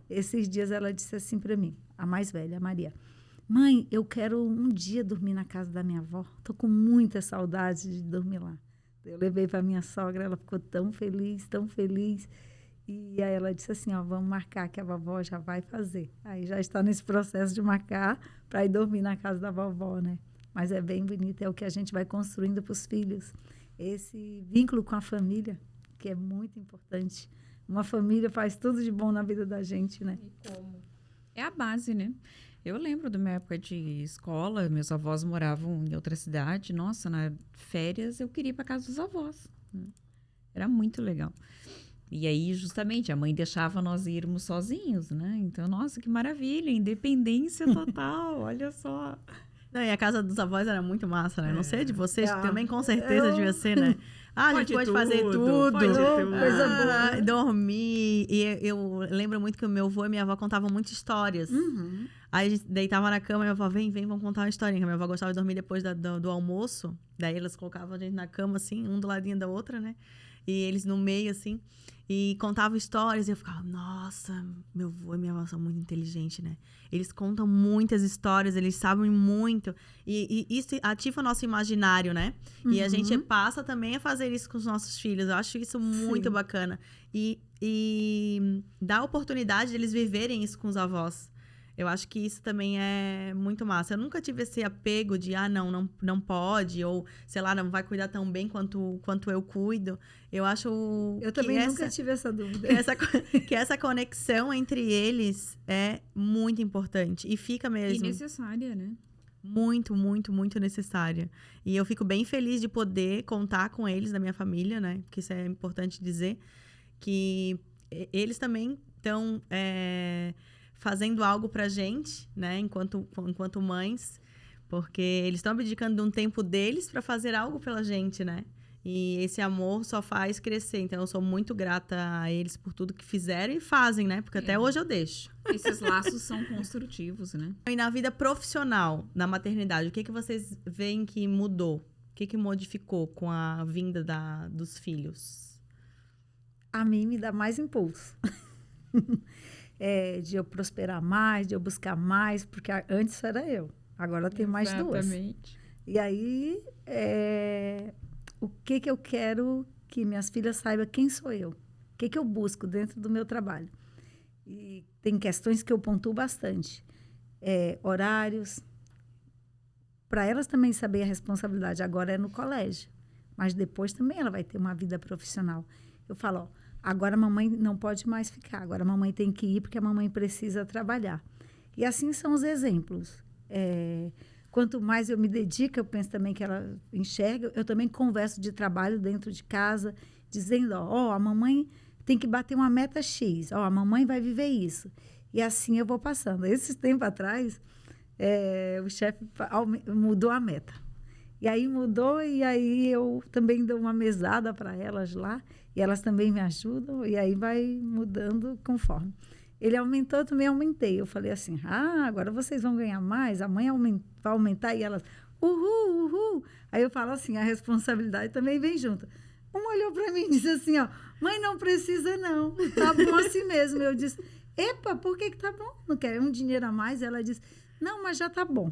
esses dias ela disse assim para mim, a mais velha, a Maria: mãe, eu quero um dia dormir na casa da minha avó. Tô com muita saudade de dormir lá. Eu levei para minha sogra, ela ficou tão feliz, tão feliz. E aí ela disse assim, vamos marcar que a vovó já vai fazer. Aí já está nesse processo de marcar para ir dormir na casa da vovó, né? Mas é bem bonito, é o que a gente vai construindo para os filhos. Esse vínculo com a família, que é muito importante. Uma família faz tudo de bom na vida da gente, né? E como? É a base, né? Eu lembro da minha época de escola, meus avós moravam em outra cidade. Nossa, nas férias eu queria ir para casa dos avós. Né? Era muito legal. E aí, justamente, a mãe deixava nós irmos sozinhos, né? Então, nossa, que maravilha, independência total, olha só. Não, e a casa dos avós era muito massa, né? Não sei de vocês, também com certeza devia ser, né? A gente pode fazer tudo. Coisa boa. Dormir. E eu lembro muito que o meu avô e minha avó contavam muitas histórias. Uhum. Aí a gente deitava na cama e minha avó, vem, vamos contar uma historinha. Que a minha avó gostava de dormir depois do almoço. Daí elas colocavam a gente na cama, assim, um do ladinho da outra, né? E eles no meio, assim. E contavam histórias. E eu ficava, nossa, meu avô e minha avó são muito inteligentes, né? Eles contam muitas histórias, eles sabem muito. E isso ativa o nosso imaginário, né? Uhum. E a gente passa também a fazer isso com os nossos filhos. Eu acho isso muito bacana. E dá a oportunidade de eles viverem isso com os avós. Eu acho que isso também é muito massa. Eu nunca tive esse apego de, não pode, ou, sei lá, não vai cuidar tão bem quanto eu cuido. Eu acho Eu também nunca tive essa dúvida. Que essa conexão entre eles é muito importante. E fica mesmo. E necessária, né? Muito, muito, muito necessária. E eu fico bem feliz de poder contar com eles, da minha família, né? Porque isso é importante dizer. Que eles também estão... fazendo algo pra gente, né, enquanto mães, porque eles estão abdicando de um tempo deles para fazer algo pela gente, né? E esse amor só faz crescer. Então, eu sou muito grata a eles por tudo que fizeram e fazem, né? Porque até hoje eu deixo. Esses laços são construtivos, né? E na vida profissional, na maternidade, o que vocês veem que mudou? O que modificou com a vinda dos filhos? A mim me dá mais impulso. De eu prosperar mais, de eu buscar mais, porque antes era eu, agora eu tenho mais duas. Exatamente. E aí, o que eu quero que minhas filhas saibam quem sou eu, o que eu busco dentro do meu trabalho. E tem questões que eu pontuo bastante, horários, para elas também saber a responsabilidade. Agora é no colégio, mas depois também ela vai ter uma vida profissional. Eu falo, agora a mamãe não pode mais ficar, agora a mamãe tem que ir porque a mamãe precisa trabalhar. E assim são os exemplos. Quanto mais eu me dedico, eu penso também que ela enxerga, eu também converso de trabalho dentro de casa, dizendo, a mamãe tem que bater uma meta X, a mamãe vai viver isso. E assim eu vou passando. Esse tempo atrás, o chefe mudou a meta. E aí mudou, e aí eu também dou uma mesada para elas lá, e elas também me ajudam, e aí vai mudando conforme. Ele aumentou, eu também aumentei. Eu falei assim, agora vocês vão ganhar mais, a mãe vai aumentar, e elas, uhul, uhul. Aí eu falo assim, a responsabilidade também vem junto. Uma olhou para mim e disse assim, ó, mãe, não precisa não, tá bom assim mesmo. Eu disse, epa, por que tá bom? Não quer um dinheiro a mais? Ela disse, não, mas já tá bom.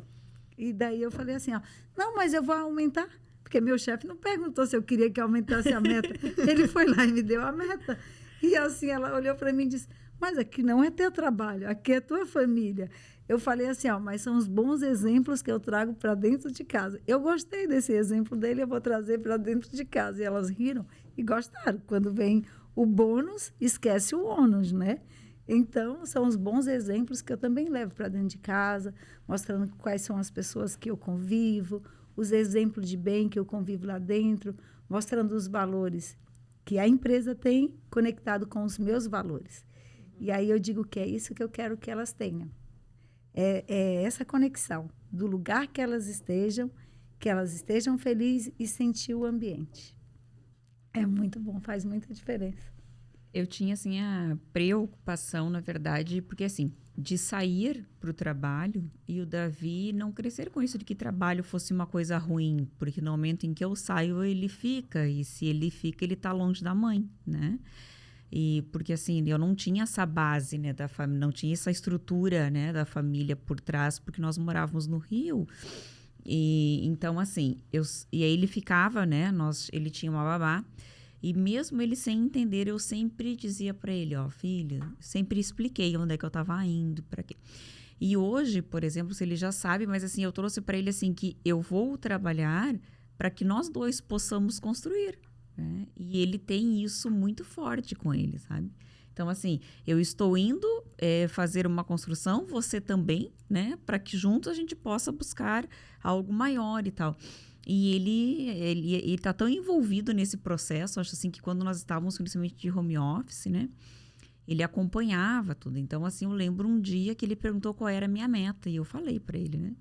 E daí eu falei assim, ó, não, mas eu vou aumentar. Porque meu chefe não perguntou se eu queria que aumentasse a meta. Ele foi lá e me deu a meta. E assim, ela olhou para mim e disse, mas aqui não é teu trabalho, aqui é tua família. Eu falei assim, ó, mas são os bons exemplos que eu trago para dentro de casa. Eu gostei desse exemplo dele, eu vou trazer para dentro de casa. E elas riram e gostaram. Quando vem o bônus, esquece o ônus, né? Então, são os bons exemplos que eu também levo para dentro de casa, mostrando quais são as pessoas que eu convivo, os exemplos de bem que eu convivo lá dentro, mostrando os valores que a empresa tem conectado com os meus valores. E aí eu digo que é isso que eu quero que elas tenham. É essa conexão do lugar que elas estejam felizes e sentir o ambiente. É muito bom, faz muita diferença. Eu tinha, assim, a preocupação, na verdade, porque, assim, de sair para o trabalho e o Davi não crescer com isso de que trabalho fosse uma coisa ruim, porque no momento em que eu saio, ele fica, e se ele fica, ele está longe da mãe, né? E porque, assim, eu não tinha essa base, né, da família, não tinha essa estrutura, né, da família por trás, porque nós morávamos no Rio. E então, assim, e aí ele ficava, né, ele tinha uma babá, e mesmo ele sem entender, eu sempre dizia para ele, ó, filha, sempre expliquei onde é que eu estava indo, para quê. E hoje, por exemplo, se ele já sabe, mas assim, eu trouxe para ele assim que eu vou trabalhar para que nós dois possamos construir, né? E ele tem isso muito forte com ele, sabe? Então, assim, eu estou indo fazer uma construção, você também, né? Para que juntos a gente possa buscar algo maior e tal. E ele tá tão envolvido nesse processo, acho assim, que quando nós estávamos, principalmente de home office, né? Ele acompanhava tudo. Então, assim, eu lembro um dia que ele perguntou qual era a minha meta. E eu falei para ele, né?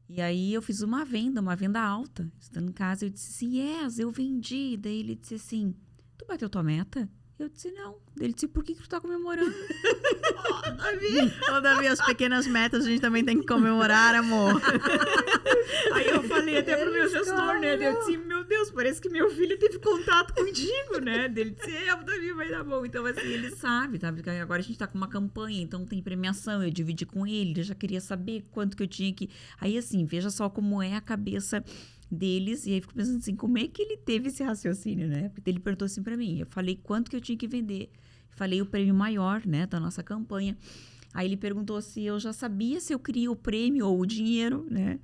E aí, eu fiz uma venda alta. Estando em casa, eu disse assim, yes, eu vendi. Daí ele disse assim, tu bateu tua meta? Eu disse, não. Ele disse, por que tu tá comemorando? Davi, as pequenas metas a gente também tem que comemorar, amor. Aí eu falei até pro meu gestor, né? Eu disse, meu Deus, parece que meu filho teve contato contigo, né? Ele disse, o Davi vai dar bom. Então, assim, ele sabe, tá? Porque agora a gente tá com uma campanha, então tem premiação, eu dividi com ele, eu já queria saber quanto que eu tinha que... Aí, assim, veja só como é a cabeça deles, e aí fico pensando assim, como é que ele teve esse raciocínio, né? Porque ele perguntou assim pra mim, eu falei quanto que eu tinha que vender, falei o prêmio maior, né, da nossa campanha. Aí ele perguntou se eu já sabia se eu queria o prêmio ou o dinheiro, né?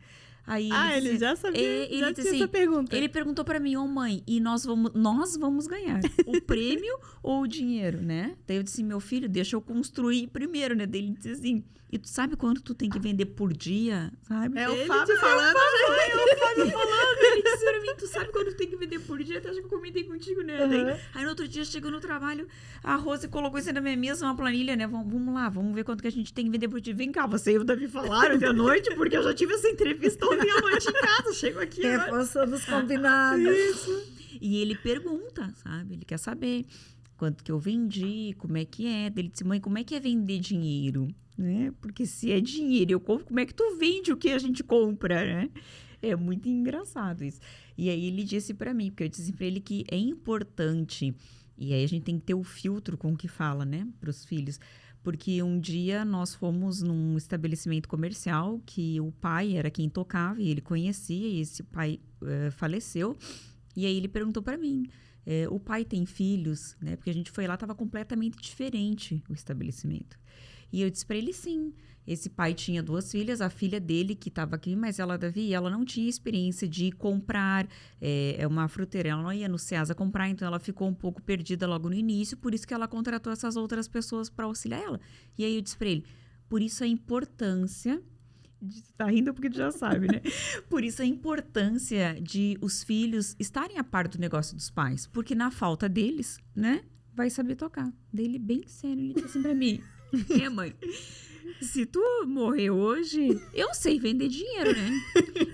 Aí ele ele já sabia, já tinha essa pergunta. Ele perguntou pra mim, mãe, e nós vamos ganhar o prêmio ou o dinheiro, né? Daí eu disse, meu filho, deixa eu construir primeiro, né? Daí ele disse assim, e tu sabe quanto tu tem que vender por dia, sabe? É o Fábio falando. Ele disse pra mim, tu sabe quanto tu tem que vender por dia? Até acho que eu comentei contigo, né? Daí, aí no outro dia, chegou no trabalho, a Rose colocou isso na minha mesa, uma planilha, né? Vamos lá, vamos ver quanto que a gente tem que vender por dia. Vem cá, você e o Davi falaram de noite, porque eu já tive essa entrevista ontem à noite em casa, chego aqui reforçando os combinados. Isso. E ele pergunta, sabe? Ele quer saber quanto que eu vendi, como é que é. Ele disse, mãe, como é que é vender dinheiro? Né? Porque se é dinheiro, eu compro, como é que tu vende o que a gente compra, né? É muito engraçado isso. E aí ele disse pra mim, porque eu disse pra ele que é importante, e aí a gente tem que ter o filtro com o que fala, né? Pros filhos. Porque um dia nós fomos num estabelecimento comercial que o pai era quem tocava e ele conhecia, e esse pai faleceu. E aí ele perguntou pra mim, o pai tem filhos, né? Porque a gente foi lá, estava completamente diferente o estabelecimento. E eu disse para ele, sim. Esse pai tinha 2 filhas, a filha dele que estava aqui, mas Davi, ela não tinha experiência de comprar uma fruteira. Ela não ia no Ceasa comprar, então ela ficou um pouco perdida logo no início, por isso que ela contratou essas outras pessoas para auxiliar ela. E aí eu disse para ele, por isso a importância... Tá rindo porque tu já sabe, né? Por isso a importância de os filhos estarem a par do negócio dos pais, porque na falta deles, né, vai saber tocar. Dele bem sério, ele disse assim pra mim, mãe, se tu morrer hoje, eu sei vender dinheiro, né?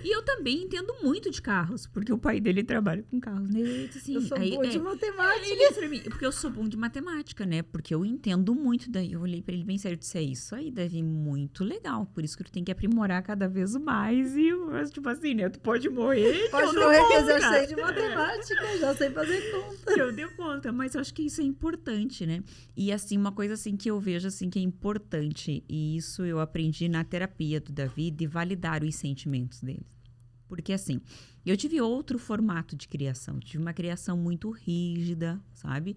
E eu também entendo muito de carros, porque o pai dele trabalha com carros, né? Eu, assim, Eu sou boa de matemática. Ele disse pra mim, porque eu sou bom de matemática, né? Porque eu entendo muito. Daí eu olhei pra ele bem sério e disse, é isso aí, Davi, muito legal. Por isso que tu tem que aprimorar cada vez mais. E, mas, tipo assim, né? Tu pode morrer. Pode morrer, que eu já sei de matemática, já sei fazer conta. Que eu dei conta, mas eu acho que isso é importante, né? E assim, uma coisa assim que eu vejo assim que é importante, e isso eu aprendi na terapia do Davi, de validar os sentimentos dele. Porque assim, eu tive outro formato de criação, tive uma criação muito rígida, sabe?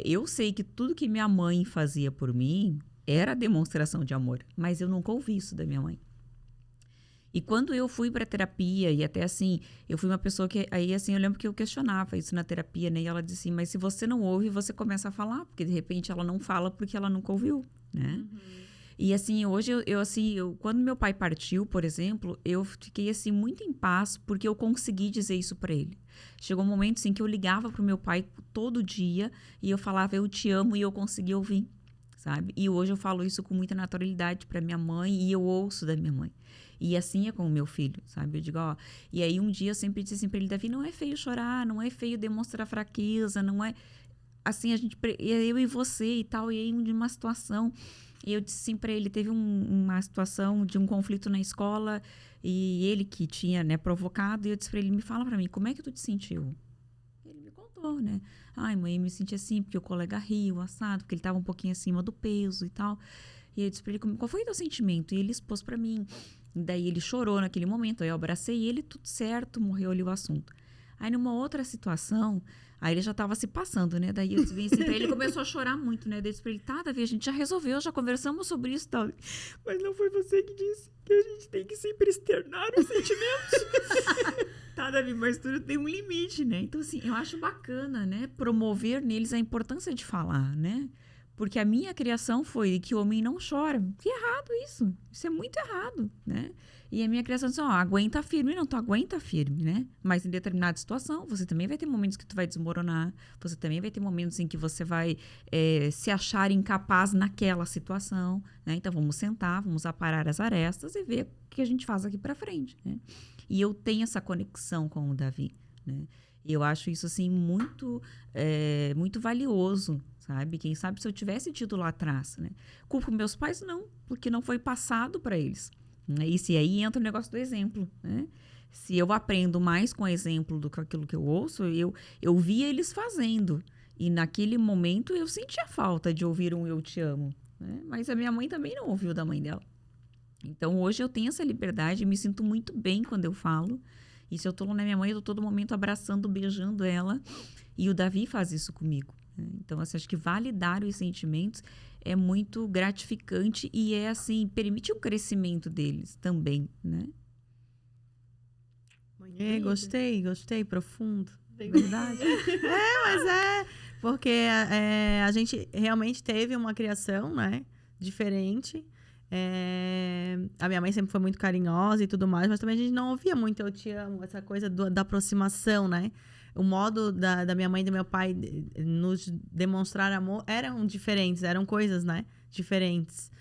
Eu sei que tudo que minha mãe fazia por mim era demonstração de amor, mas eu nunca ouvi isso da minha mãe. E quando eu fui para terapia, e até assim, eu fui uma pessoa que, aí assim, eu lembro que eu questionava isso na terapia, né? E ela disse assim, mas se você não ouve, você começa a falar, porque de repente ela não fala porque ela nunca ouviu, né? E assim, hoje, quando meu pai partiu, por exemplo, eu fiquei assim, muito em paz, porque eu consegui dizer isso para ele. Chegou um momento, assim, que eu ligava pro meu pai todo dia, e eu falava, eu te amo, e eu conseguia ouvir, sabe? E hoje eu falo isso com muita naturalidade para minha mãe, e eu ouço da minha mãe. E assim é com o meu filho, sabe? Eu digo, ó... E aí um dia eu sempre disse assim pra ele, Davi, não é feio chorar, não é feio demonstrar fraqueza, não é... Assim, eu e você e tal, e aí uma situação... E eu disse assim pra ele, teve uma situação de um conflito na escola, e ele que tinha, né, provocado, e eu disse pra ele, me fala pra mim, como é que tu te sentiu? Ele me contou, né? Ai, mãe, eu me senti assim, porque o colega riu, assado, porque ele tava um pouquinho acima do peso e tal. E eu disse pra ele, qual foi o teu sentimento? E ele expôs pra mim. Daí ele chorou naquele momento, aí eu abracei ele, tudo certo, morreu ali o assunto. Aí numa outra situação, aí ele já tava se passando, né? Daí eu disse assim pra ele, começou a chorar muito, né? Daí eu disse pra ele, tá, Davi, a gente já resolveu, já conversamos sobre isso e tal. Mas não foi você que disse que a gente tem que sempre externar os sentimentos. Tá, Davi, mas tudo tem um limite, né? Então assim, eu acho bacana, né? Promover neles a importância de falar, né? Porque a minha criação foi que o homem não chora. Que errado isso. Isso é muito errado, né? E a minha criação disse, ó, aguenta firme. Não, tu aguenta firme, né? Mas em determinada situação, você também vai ter momentos que tu vai desmoronar. Você também vai ter momentos em que você vai se achar incapaz naquela situação, né? Então, vamos sentar, vamos aparar as arestas e ver o que a gente faz aqui pra frente, né? E eu tenho essa conexão com o Davi, né? E eu acho isso, assim, muito valioso, sabe? Quem sabe se eu tivesse tido lá atrás, né? Culpo meus pais, não, porque não foi passado para eles. Né? E se aí entra o negócio do exemplo, né? Se eu aprendo mais com o exemplo do que aquilo que eu ouço, eu via eles fazendo. E naquele momento eu sentia falta de ouvir um eu te amo, né? Mas a minha mãe também não ouviu da mãe dela. Então hoje eu tenho essa liberdade e me sinto muito bem quando eu falo. E se eu tô lá na minha mãe, eu tô todo momento abraçando, beijando ela. E o Davi faz isso comigo. Então, assim, acho que validar os sentimentos é muito gratificante e assim, permite um crescimento deles também, né? Gostei, profundo. Verdade. Mas porque a gente realmente teve uma criação, né, diferente. A minha mãe sempre foi muito carinhosa e tudo mais, mas também a gente não ouvia muito eu te amo, essa coisa da aproximação, né? O modo da minha mãe e do meu pai nos demonstrar amor eram diferentes, eram coisas, né? Diferentes.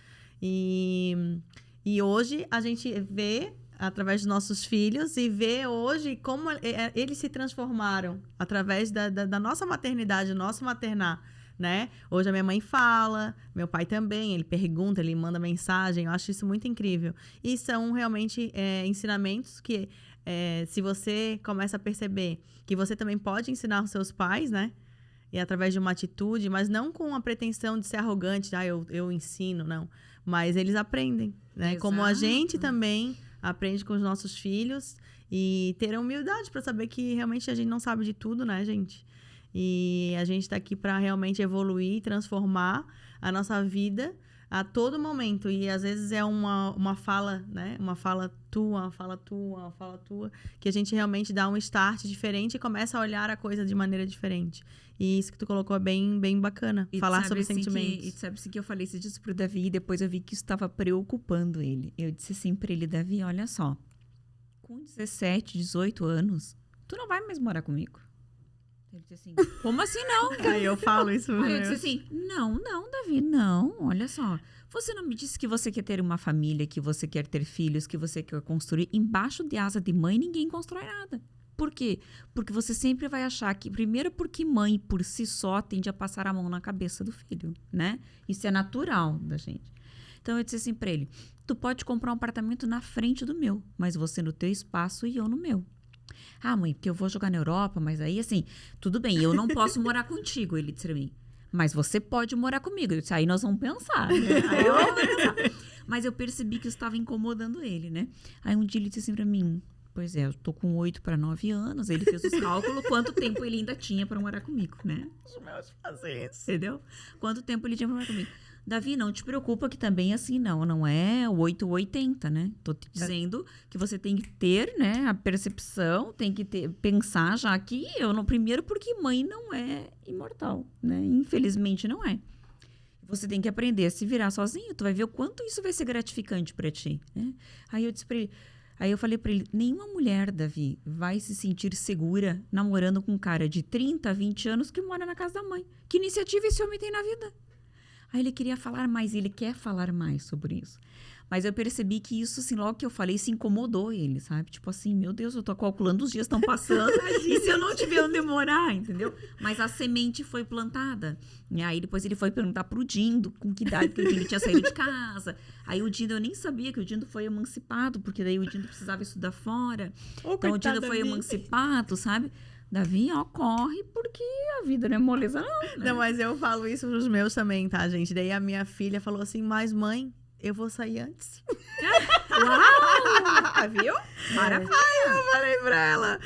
E hoje a gente vê através dos nossos filhos e vê hoje como eles se transformaram através da nossa maternidade, do nosso maternar, né? Hoje a minha mãe fala, meu pai também, ele pergunta, ele manda mensagem, eu acho isso muito incrível. E são realmente ensinamentos que, se você começa a perceber que você também pode ensinar os seus pais, né? E através de uma atitude, mas não com a pretensão de ser arrogante, eu ensino, não. Mas eles aprendem, né? Exato. Como a gente também aprende com os nossos filhos e ter a humildade para saber que realmente a gente não sabe de tudo, né, gente? E a gente está aqui para realmente evoluir, transformar a nossa vida a todo momento. E às vezes é uma fala, né? Uma fala tua, que a gente realmente dá um start diferente e começa a olhar a coisa de maneira diferente. E isso que tu colocou é bem, bem bacana. E falar sobre assim sentimentos. E sabe assim que eu falei isso disso pro Davi e depois eu vi que isso estava preocupando ele. Eu disse assim pra ele, Davi, olha só. Com 17, 18 anos, tu não vai mais morar comigo. Ele disse assim, como assim não? Aí eu falo isso Aí eu mesmo. disse assim, não, Davi, não, olha só. Você não me disse que você quer ter uma família, que você quer ter filhos, que você quer construir. Embaixo de asa de mãe, ninguém constrói nada. Por quê? Porque você sempre vai achar que, primeiro porque mãe, por si só, tende a passar a mão na cabeça do filho, né? Isso é natural da gente. Então, eu disse assim pra ele, tu pode comprar um apartamento na frente do meu, mas você no teu espaço e eu no meu. Ah, mãe, porque eu vou jogar na Europa, mas aí, assim, tudo bem, eu não posso morar contigo, ele disse pra mim. Mas você pode morar comigo. Eu disse, aí nós vamos pensar, né? Aí eu vou pensar. Mas eu percebi que isso estava incomodando ele, né? Aí um dia ele disse assim pra mim, pois é, eu tô com 8 para 9 anos, ele fez os cálculos, quanto tempo ele ainda tinha para morar comigo, né? Os meus fazem isso. Entendeu? Quanto tempo ele tinha pra morar comigo. Davi, não te preocupa que também assim, não é 8 ou 80, né? Tô te dizendo que você tem que ter, né, a percepção, tem que pensar já que eu não, primeiro porque mãe não é imortal, né? Infelizmente não é. Você tem que aprender a se virar sozinho, tu vai ver o quanto isso vai ser gratificante pra ti, né? Aí eu disse pra ele, aí eu falei pra ele, nenhuma mulher, Davi, vai se sentir segura namorando com um cara de 30, 20 anos que mora na casa da mãe. Que iniciativa esse homem tem na vida? Aí ele queria falar mais, ele quer falar mais sobre isso. Mas eu percebi que isso, assim, logo que eu falei, se incomodou ele, sabe? Tipo assim, meu Deus, eu tô calculando os dias estão passando e se eu não tiver onde morar, entendeu? Mas a semente foi plantada. E aí depois ele foi perguntar pro Dindo com que idade que o Dindo tinha saído de casa. Aí o Dindo, eu nem sabia que o Dindo foi emancipado, porque daí o Dindo precisava estudar fora. Então o Dindo foi emancipado, sabe? Davi, ó, corre, porque a vida não é moleza, não, né? Não, mas eu falo isso pros meus também, tá, gente? Daí a minha filha falou assim, mas mãe, eu vou sair antes. Uau! Viu? Maravilha! Eu falei pra ela.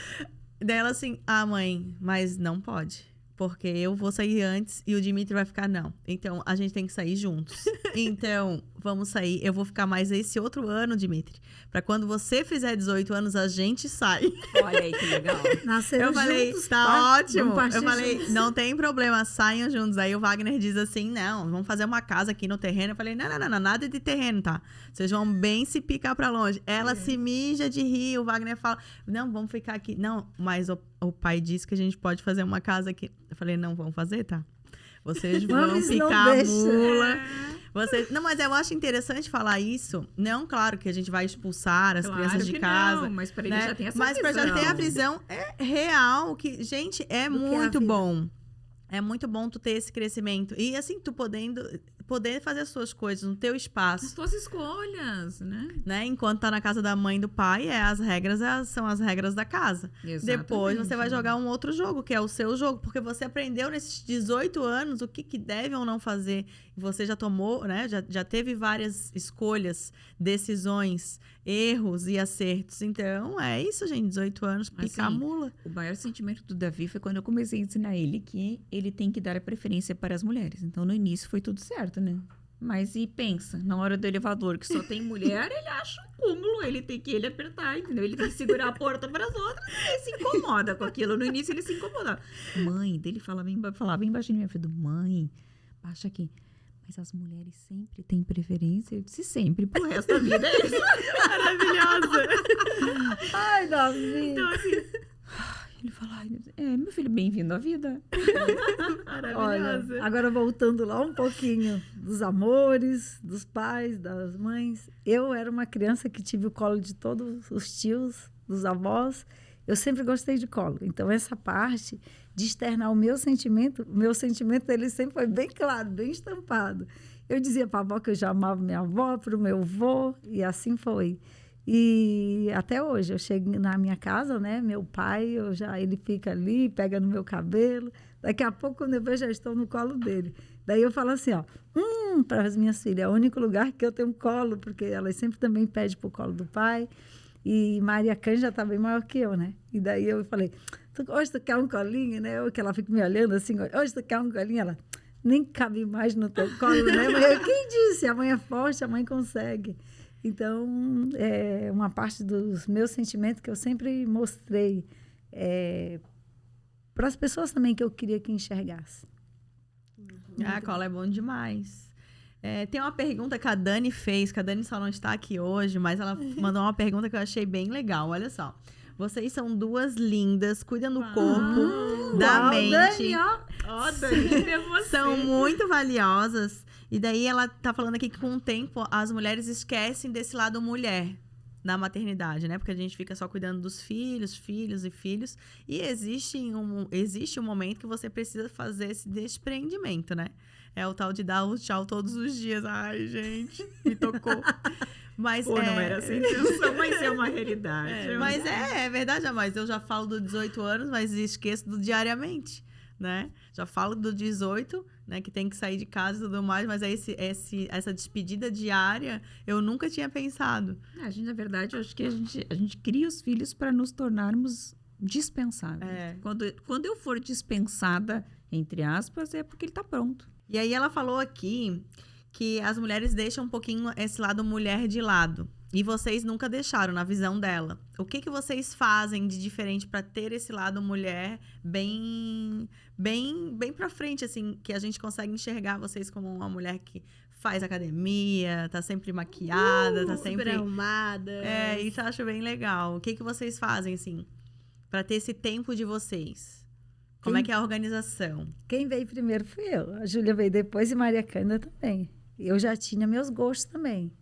Daí ela assim, mãe, mas não pode. Porque eu vou sair antes e o Dimitri vai ficar não. Então, a gente tem que sair juntos. Então, vamos sair. Eu vou ficar mais esse outro ano, Dimitri. Pra quando você fizer 18 anos, a gente sai. Olha aí que legal. Nasceram Eu falei, juntos, tá ótimo. Vamos partir Eu falei, juntos. não tem problema, saiam juntos. Aí o Wagner diz assim, não, vamos fazer uma casa aqui no terreno. Eu falei, não, nada de terreno, tá? Vocês vão bem se picar pra longe. Ela se mija de rir, o Wagner fala, não, vamos ficar aqui. Não, mas o pai disse que a gente pode fazer uma casa aqui. Eu falei, não, vamos fazer, tá? Vocês vão Vamos, não ficar a deixa. mula. Vocês... Não, mas eu acho interessante falar isso. Não, claro, que a gente vai expulsar as crianças de casa. Não, mas para ele né? já tem essa Mas visão. pra já ter a visão real, que, gente, é Do que é a muito vida. bom. É muito bom tu ter esse crescimento. E assim, tu poder fazer as suas coisas no teu As espaço, tuas escolhas, né? né? Enquanto tá na casa da mãe e do pai, as regras são as regras da casa. Depois você vai jogar um outro jogo, que é o seu jogo. Porque você aprendeu nesses 18 anos o que deve ou não fazer. Você já tomou, né? Já teve várias escolhas, decisões, erros e acertos. Então, é isso, gente. 18 anos, picar a Assim, mula. O maior sentimento do Davi foi quando eu comecei a ensinar ele que ele tem que dar a preferência para as mulheres. Então, no início foi tudo certo, né? Mas e pensa, na hora do elevador que só tem mulher, ele acha um cúmulo, ele tem que ele apertar, entendeu? Ele tem que segurar a porta para as outras e ele se incomoda com aquilo. No início ele se incomodava. Mãe, dele falava bem baixinho, minha filha, mãe, baixa aqui. Mas as mulheres sempre têm preferência. Eu disse sempre, pro resto da vida é isso. Maravilhosa! Ai, Davi. Então, assim, ele falou, meu filho, bem-vindo à vida. Olha, agora voltando lá um pouquinho dos amores, dos pais, das mães. Eu era uma criança que tive o colo de todos os tios, dos avós. Eu sempre gostei de colo. Então, essa parte de externar o meu sentimento ele sempre foi bem claro, bem estampado. Eu dizia para a avó que eu já amava minha avó, para o meu avô, e assim foi. E até hoje, eu chego na minha casa, né? Meu pai, ele fica ali, pega no meu cabelo. Daqui a pouco, quando eu vejo, já estou no colo dele. Daí eu falo assim, para as minhas filhas, é o único lugar que eu tenho colo, porque elas sempre também pedem para o colo do pai. E Maria Cândia está bem maior que eu, né? E daí eu falei, hoje tu quer um colinho, né? Que ela fica me olhando assim, hoje tu quer um colinho? Ela, nem cabe mais no teu colo, né? Mas quem disse? A mãe é forte, a mãe consegue. Então, é uma parte dos meus sentimentos que eu sempre mostrei para as pessoas também que eu queria que enxergassem. A cola é bom demais. Tem uma pergunta que a Dani fez, que a Dani só não está aqui hoje, mas ela mandou uma pergunta que eu achei bem legal. Olha só. Vocês são duas lindas, cuidam do corpo, da mente. Ó, Dani, é você. São muito valiosas. E daí ela tá falando aqui que com o tempo as mulheres esquecem desse lado mulher na maternidade, né? Porque a gente fica só cuidando dos filhos. E existe um momento que você precisa fazer esse desprendimento, né? É o tal de dar o tchau todos os dias. Ai, gente, me tocou. Mas Pô, não era essa a intenção, mas é uma realidade. Mas é verdade, mas eu já falo do 18 anos, mas esqueço do diariamente, né? Já falo do 18, né, que tem que sair de casa e tudo mais, mas essa despedida diária eu nunca tinha pensado. Na verdade, eu acho que a gente cria os filhos para nos tornarmos dispensáveis. Quando eu for dispensada, entre aspas, é porque ele está pronto. E aí ela falou aqui que as mulheres deixam um pouquinho esse lado mulher de lado. E vocês nunca deixaram, na visão dela. O que vocês fazem de diferente para ter esse lado mulher bem pra frente, assim, que a gente consegue enxergar vocês como uma mulher que faz academia, tá sempre maquiada, tá sempre arrumada. Isso eu acho bem legal. O que vocês fazem, assim, para ter esse tempo de vocês? Como é que é a organização? Quem veio primeiro fui eu. A Júlia veio depois e Maria Cândida também. Eu já tinha meus gostos também.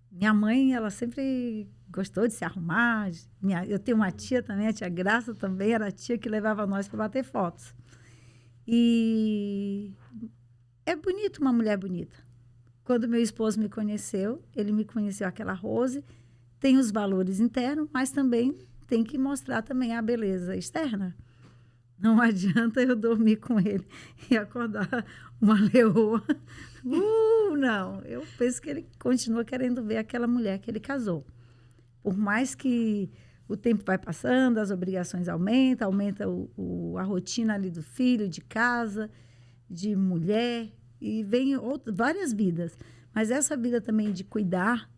Minha mãe, ela sempre gostou de se arrumar. Eu tenho uma tia também, a tia Graça também, era a tia que levava nós para bater fotos. E é bonito uma mulher bonita. Quando meu esposo me conheceu, ele me conheceu aquela Rose, tem os valores internos, mas também tem que mostrar também a beleza externa. Não adianta eu dormir com ele e acordar uma leoa. Não. Eu penso que ele continua querendo ver aquela mulher que ele casou. Por mais que o tempo vai passando, as obrigações aumenta a rotina ali do filho, de casa, de mulher, e vem várias vidas. Mas essa vida também de cuidar,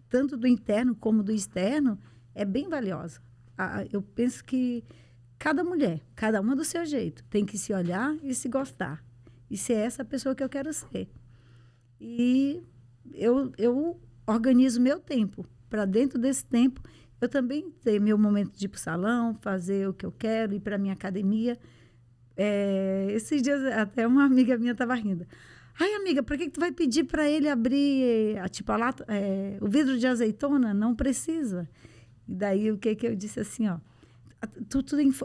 tanto do interno como do externo, é bem valiosa. Eu penso que cada mulher, cada uma do seu jeito, tem que se olhar e se gostar. E ser essa pessoa que eu quero ser. E eu organizo meu tempo. Para dentro desse tempo, eu também tenho meu momento de ir para o salão, fazer o que eu quero, ir para a minha academia. Esses dias, até uma amiga minha estava rindo. Ai, amiga, para que tu vai pedir para ele abrir o vidro de azeitona? Não precisa. E daí, o que eu disse assim, ó.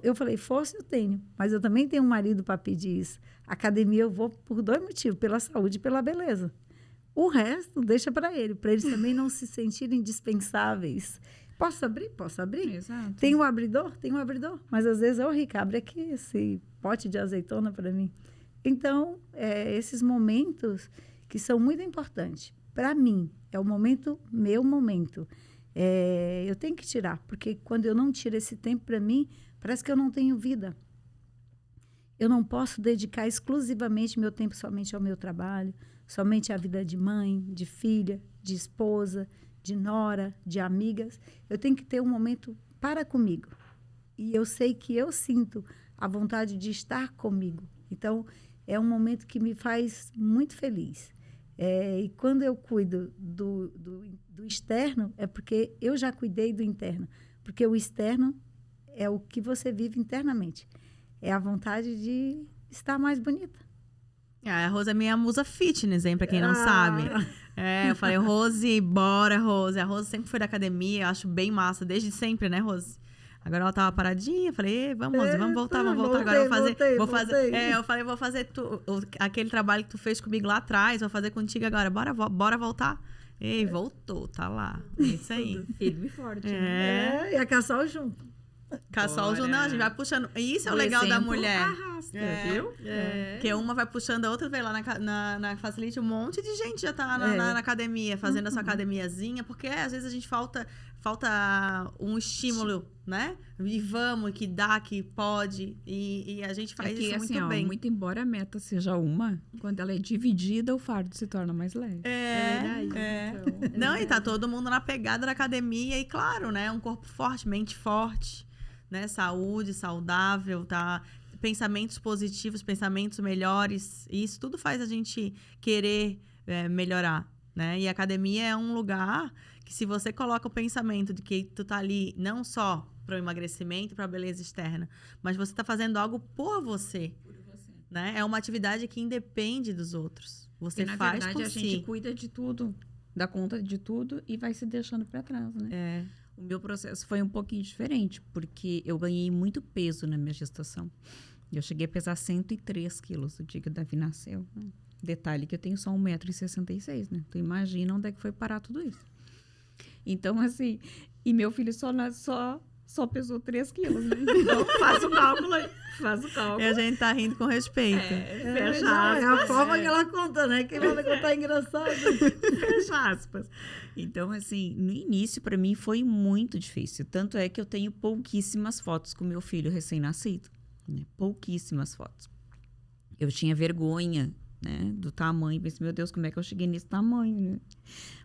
Eu falei, força eu tenho, mas eu também tenho um marido para pedir isso. Academia eu vou por 2 motivos, pela saúde e pela beleza. O resto deixa para eles também não se sentirem dispensáveis. Posso abrir? Posso abrir? Exato. Tem um abridor? Tem um abridor. Mas às vezes, Rica, abre aqui esse pote de azeitona para mim. Então, esses momentos que são muito importantes. Para mim, é o meu momento. Eu tenho que tirar, porque quando eu não tiro esse tempo para mim, parece que eu não tenho vida. Eu não posso dedicar exclusivamente meu tempo somente ao meu trabalho, somente à vida de mãe, de filha, de esposa, de nora, de amigas. Eu tenho que ter um momento para comigo. E eu sei que eu sinto a vontade de estar comigo. Então, é um momento que me faz muito feliz. E quando eu cuido do externo, é porque eu já cuidei do interno. Porque o externo é o que você vive internamente. É a vontade de estar mais bonita. A Rose é minha musa fitness, hein? Pra quem não sabe. Eu falei, Rose, bora, Rose. A Rose sempre foi da academia, eu acho bem massa, desde sempre, né, Rose? Agora ela tava paradinha, eu falei, vamos, Rose, vamos voltar. Agora eu vou fazer. Eu falei, vou fazer aquele trabalho que tu fez comigo lá atrás, vou fazer contigo agora. Bora voltar. Ei, voltou, tá lá. É isso aí. Firme e forte. E a caçal junto. Caçol junto, não, a gente vai puxando. E isso é o legal da mulher. Arrasta, viu? Que uma vai puxando a outra, vem lá na Facilite, um monte de gente já tá na academia, fazendo a sua academiazinha, porque às vezes a gente falta um estímulo, né? E vamos, que dá, que pode, e a gente faz isso muito bem. Muito embora a meta seja uma, quando ela é dividida, o fardo se torna mais leve. Verdade. Não, e tá todo mundo na pegada da academia, e claro, né? Um corpo forte, mente forte, né? Saúde, saudável, tá? Pensamentos positivos, pensamentos melhores, e isso tudo faz a gente querer melhorar. né? E a academia é um lugar que, se você coloca o pensamento de que tu tá ali não só para o emagrecimento, para a beleza externa, mas você tá fazendo algo por você, né? É uma atividade que independe dos outros. Você E, na faz verdade, por a si. gente cuida de tudo, dá conta de tudo e vai se deixando para trás, né? É. O meu processo foi um pouquinho diferente, porque eu ganhei muito peso na minha gestação. Eu cheguei a pesar 103 quilos o dia que o Davi nasceu. Né? Detalhe que eu tenho só 1,66 m, né? Tu imagina onde é que foi parar tudo isso. Então, assim, e meu filho só pesou 3 quilos, né? Então, faz o cálculo aí. Faz o cálculo. E a gente tá rindo com respeito. Fecha É a aspas. forma que ela conta, né? Quem manda contar é engraçado. Fecha aspas. Então, assim, no início, para mim, foi muito difícil. Tanto é que eu tenho pouquíssimas fotos com meu filho recém-nascido. Né? Pouquíssimas fotos. Eu tinha vergonha, né, do tamanho. Pensei, meu Deus, como é que eu cheguei nesse tamanho, né?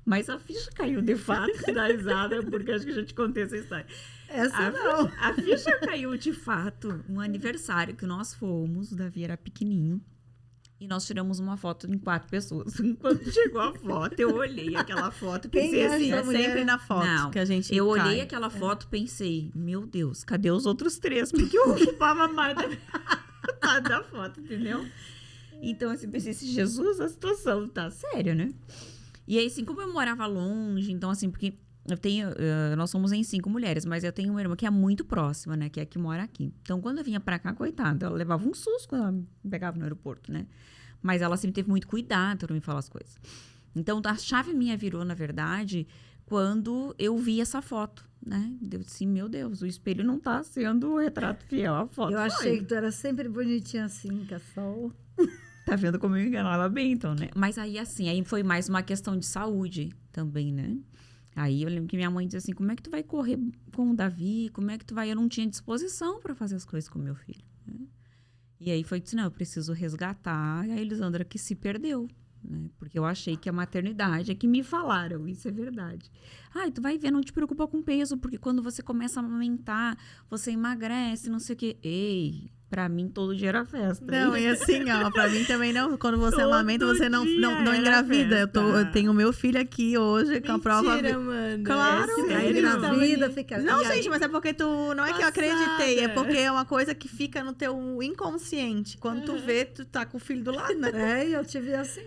Mas a ficha caiu de fato da risada, porque acho que eu já te contei essa história. Essa não. A ficha caiu de fato. Um aniversário que nós fomos, o Davi era pequenininho. E nós tiramos uma foto em 4 pessoas. Quando chegou a foto, eu olhei aquela foto e pensei Quem é assim... essa É mulher? sempre na foto Não, que a gente Eu cai. olhei aquela foto e pensei, meu Deus, cadê os outros 3? Porque eu ocupava mais da metade da foto, entendeu? Então, assim, pensei, se Jesus, a situação tá séria, né? E aí, assim, como eu morava longe, então, assim, porque eu tenho... nós somos em 5 mulheres, mas eu tenho uma irmã que é muito próxima, né? Que é a que mora aqui. Então, quando eu vinha pra cá, coitada, ela levava um susto quando ela me pegava no aeroporto, né? Mas ela sempre teve muito cuidado para me falar as coisas. Então, a chave minha virou, na verdade, quando eu vi essa foto, né? Eu disse, meu Deus, o espelho não tá sendo o retrato fiel à foto. Eu Foi. achei que tu era sempre bonitinha assim, Cassol. Tá vendo como eu enganava bem, então, né? Mas aí, assim, aí foi mais uma questão de saúde também, né? Aí eu lembro que minha mãe dizia assim, como é que tu vai correr com o Davi? Como é que tu vai... Eu não tinha disposição para fazer as coisas com meu filho, né? E aí foi que, não, eu preciso resgatar a Elisandra que se perdeu, né? Porque eu achei que a maternidade, é que me falaram, isso é verdade. Tu vai ver, não te preocupa com peso, porque quando você começa a amamentar, você emagrece, não sei o quê. Ei, pra mim todo dia era festa. Não, e assim, ó, pra mim também não. Quando você Todo amamenta, você não dia era engravida. Eu festa. tenho meu filho aqui hoje com a prova. Mentira, mano. Claro. É Aí sério? engravida, fica... Não, E aí- gente, mas é porque tu. Não é que eu acreditei, é Passada. porque é uma coisa que fica no teu inconsciente. Quando tu vê, tu tá com o filho do lado, né? É, e eu tive assim.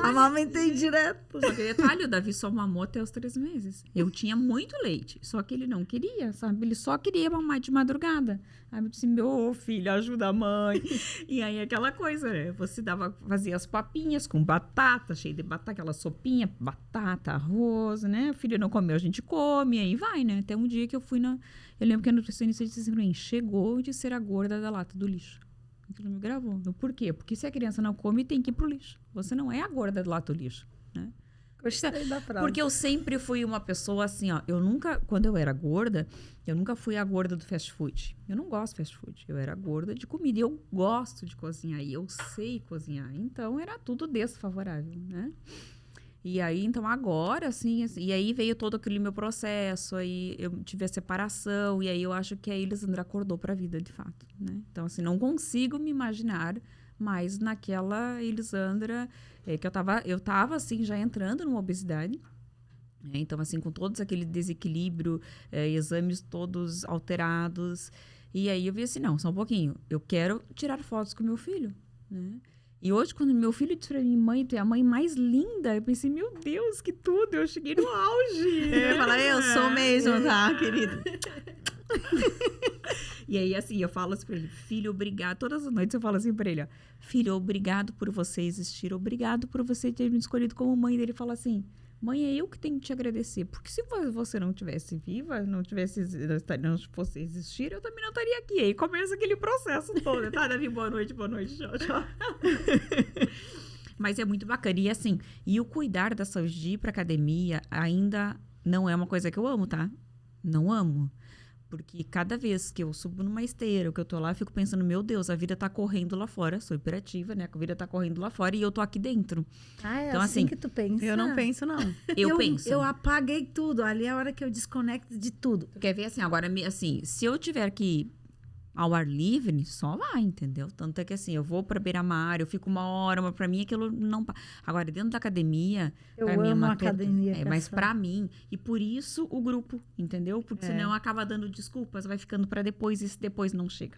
Amamentei direto. Só que detalhe, o Davi só mamou até os 3 meses. Eu tinha muito leite, só que ele não queria, sabe? Ele só queria mamar de madrugada. Aí eu disse, meu filho, ajuda a mãe. E aí aquela coisa, né? Você fazia as papinhas com batata, cheio de batata, aquela sopinha, batata, arroz, né? O filho não comeu, a gente come, aí vai, né? Até um dia que eu fui na... Eu lembro que a nutricionista disse assim pra mim, chegou de ser a gorda da lata do lixo. Aquilo me gravou. Eu, por quê? Porque se a criança não come, tem que ir pro lixo. Você não é a gorda da lata do lixo, né? Gostei da frase. Porque eu sempre fui uma pessoa assim, ó. Eu nunca, quando eu era gorda, eu nunca fui a gorda do fast food. Eu não gosto de fast food. Eu era gorda de comida. E eu gosto de cozinhar. E eu sei cozinhar. Então, era tudo desfavorável, né? E aí, então, agora, assim, e aí veio todo aquele meu processo. Aí eu tive a separação. E aí eu acho que a Elisandra acordou pra vida, de fato, né? Então, assim, não consigo me imaginar mais naquela Elisandra... que eu tava, assim, já entrando numa obesidade. Então, assim, com todos aquele desequilíbrio, exames todos alterados. E aí eu vi assim, não, só um pouquinho. Eu quero tirar fotos com meu filho, né? E hoje, quando meu filho disse pra mim, mãe, tu é a mãe mais linda, eu pensei, meu Deus, que tudo, eu cheguei no auge. Eu ia falar, eu sou mesmo, tá, querido? E aí, assim, eu falo assim pra ele, filho, obrigado. Todas as noites eu falo assim pra ele, ó, filho, obrigado por você existir, obrigado por você ter me escolhido como mãe. Dele fala assim, mãe, é eu que tenho que te agradecer, porque se você não tivesse viva, não fosse existir, eu também não estaria aqui. Aí começa aquele processo todo, tá, Davi? Boa noite, tchau, tchau. Mas é muito bacana. E assim, e o cuidar da saúde de ir pra academia ainda não é uma coisa que eu amo, tá? Não amo. Porque cada vez que eu subo numa esteira, que eu tô lá, eu fico pensando, meu Deus, a vida tá correndo lá fora. Sou hiperativa, né? A vida tá correndo lá fora e eu tô aqui dentro. Ah, é Então, assim assim, que tu pensa? Eu não penso, não. Eu penso. Eu apaguei tudo. Ali é a hora que eu desconecto de tudo. Tu quer ver assim, agora, assim, se eu tiver que ao ar livre, só vai, entendeu? Tanto é que assim, eu vou pra beira-mar, eu fico 1 hora, mas pra mim aquilo não... Agora, dentro da academia... Eu pra mim é amo uma a academia, mas pessoal. pra mim, e por isso o grupo, entendeu? Porque senão acaba dando desculpas, vai ficando pra depois, e se depois não chega.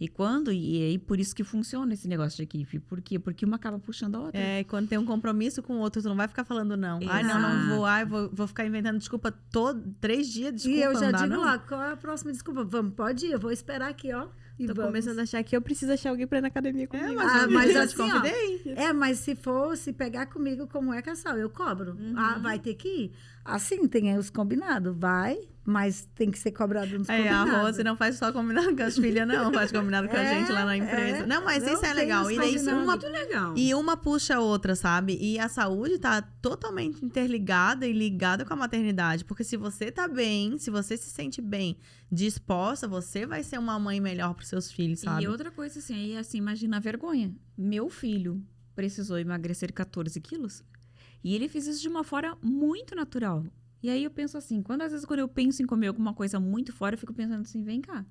E aí por isso que funciona esse negócio de equipe. Por quê? Porque uma acaba puxando a outra. É, quando tem um compromisso com o outro, tu não vai ficar falando não. Ai, não vou. Ai, vou ficar inventando desculpa 3 dias, desculpa, E eu já não dá, digo não. lá, qual é a próxima desculpa? Vamos, pode ir, eu vou esperar aqui, ó. E Tô vamos. começando a achar que eu preciso achar alguém pra ir na academia comigo. Mas eu assim, te convidei. mas se pegar comigo como é casal, eu cobro. Vai ter que ir. Assim, tem aí os combinados. Vai, mas tem que ser cobrado nos A combinados. Rose não faz só combinado com as filhas, não. Faz combinado com a gente lá na empresa. Não, mas Não, isso é tem legal. os E daí combinados. uma, Muito legal. e uma puxa a outra, sabe? E a saúde tá totalmente interligada e ligada com a maternidade. Porque se você tá bem, se você se sente bem, disposta, você vai ser uma mãe melhor pros seus filhos, sabe? E outra coisa assim, aí assim, imagina a vergonha. Meu filho precisou emagrecer 14 quilos e ele fez isso de uma forma muito natural. E aí eu penso assim, às vezes quando eu penso em comer alguma coisa muito fora, eu fico pensando assim, vem cá.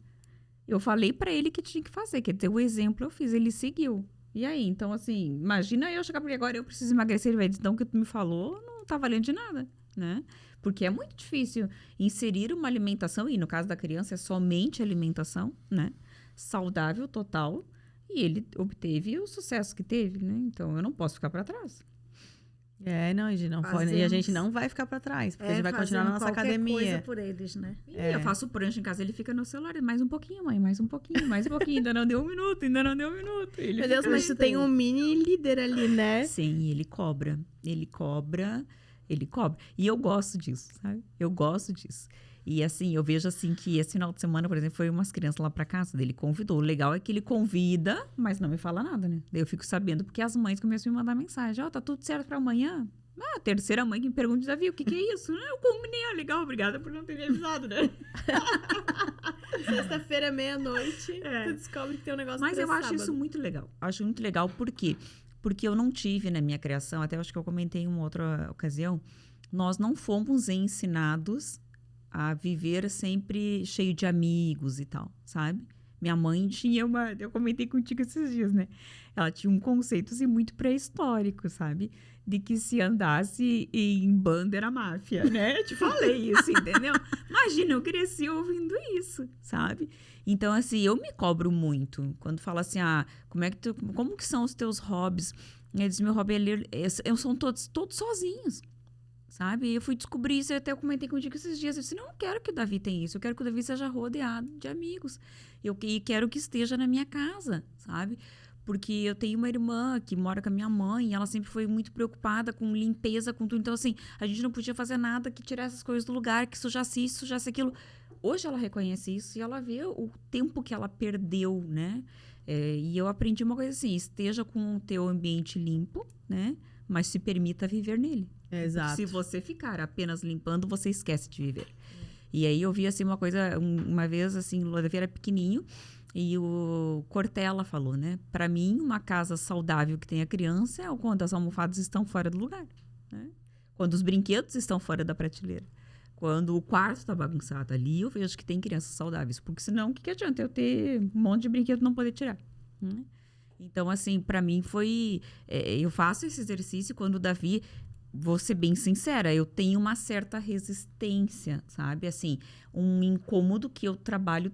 Eu falei pra ele que tinha que fazer, quer dizer, o exemplo eu fiz, ele seguiu. E aí, então assim, imagina eu chegar porque agora eu preciso emagrecer, ele vai dizer, então o que tu me falou não tá valendo de nada, né? Porque é muito difícil inserir uma alimentação, e no caso da criança é somente alimentação, né? Saudável, total, e ele obteve o sucesso que teve, né? Então, eu não posso ficar para trás. Não, a gente não pode. E a gente não vai ficar pra trás, porque a gente vai continuar na nossa qualquer academia. coisa por eles, né? E eu faço prancha em casa, ele fica no celular, mais um pouquinho, mãe, mais um pouquinho, ainda não deu 1 minuto, ainda não deu 1 minuto. Ele Meu Deus, fica mas tu tem um mini líder ali, né? Sim, ele cobra. E eu gosto disso, sabe? Eu gosto disso. E assim, eu vejo assim que esse final de semana, por exemplo, foi umas crianças lá pra casa dele, convidou. O legal é que ele convida, mas não me fala nada, né? Daí eu fico sabendo porque as mães começam a me mandar mensagem. Ó, tá tudo certo pra amanhã? Ah, a terceira mãe que me pergunta, Davi, o que é isso? Eu combinei, legal, obrigada por não ter me avisado, né? Sexta-feira, meia-noite, tu descobre que tem um negócio Mas pra eu acho sábado. isso muito legal. Acho muito legal, por quê? Porque eu não tive na minha criação, até acho que eu comentei em uma outra ocasião, nós não fomos ensinados a viver sempre cheio de amigos e tal, sabe? Minha mãe tinha eu comentei contigo esses dias, né? Ela tinha um conceito assim, muito pré-histórico, sabe? De que se andasse em banda era máfia, né? Eu te falei isso, entendeu? Imagina, eu cresci ouvindo isso, sabe? Então, assim, eu me cobro muito. Quando fala assim, como que são os teus hobbies? Eu disse, meu hobby é ler, são todos sozinhos, sabe? Eu fui descobrir isso e até eu comentei contigo esses dias. Eu disse, não quero que o Davi tenha isso. Eu quero que o Davi seja rodeado de amigos. E quero que esteja na minha casa, sabe? Porque eu tenho uma irmã que mora com a minha mãe e ela sempre foi muito preocupada com limpeza, com tudo. Então, assim, a gente não podia fazer nada que tirasse as coisas do lugar, que sujasse isso, sujasse aquilo. Hoje ela reconhece isso e ela vê o tempo que ela perdeu, né? E eu aprendi uma coisa assim, esteja com o teu ambiente limpo, né? Mas se permita viver nele. Exato. Se você ficar apenas limpando, você esquece de viver. E aí eu vi assim uma coisa, uma vez assim, o Davi era pequenininho, e o Cortella falou, né? Para mim, uma casa saudável que tenha criança é quando as almofadas estão fora do lugar, né? Quando os brinquedos estão fora da prateleira. Quando o quarto está bagunçado. Ali eu vejo que tem crianças saudáveis. Porque senão, o que adianta eu ter um monte de brinquedo e não poder tirar? Né? Então, assim, para mim foi... eu faço esse exercício quando o Davi... Vou ser bem sincera, eu tenho uma certa resistência, sabe? Assim, um incômodo que eu trabalho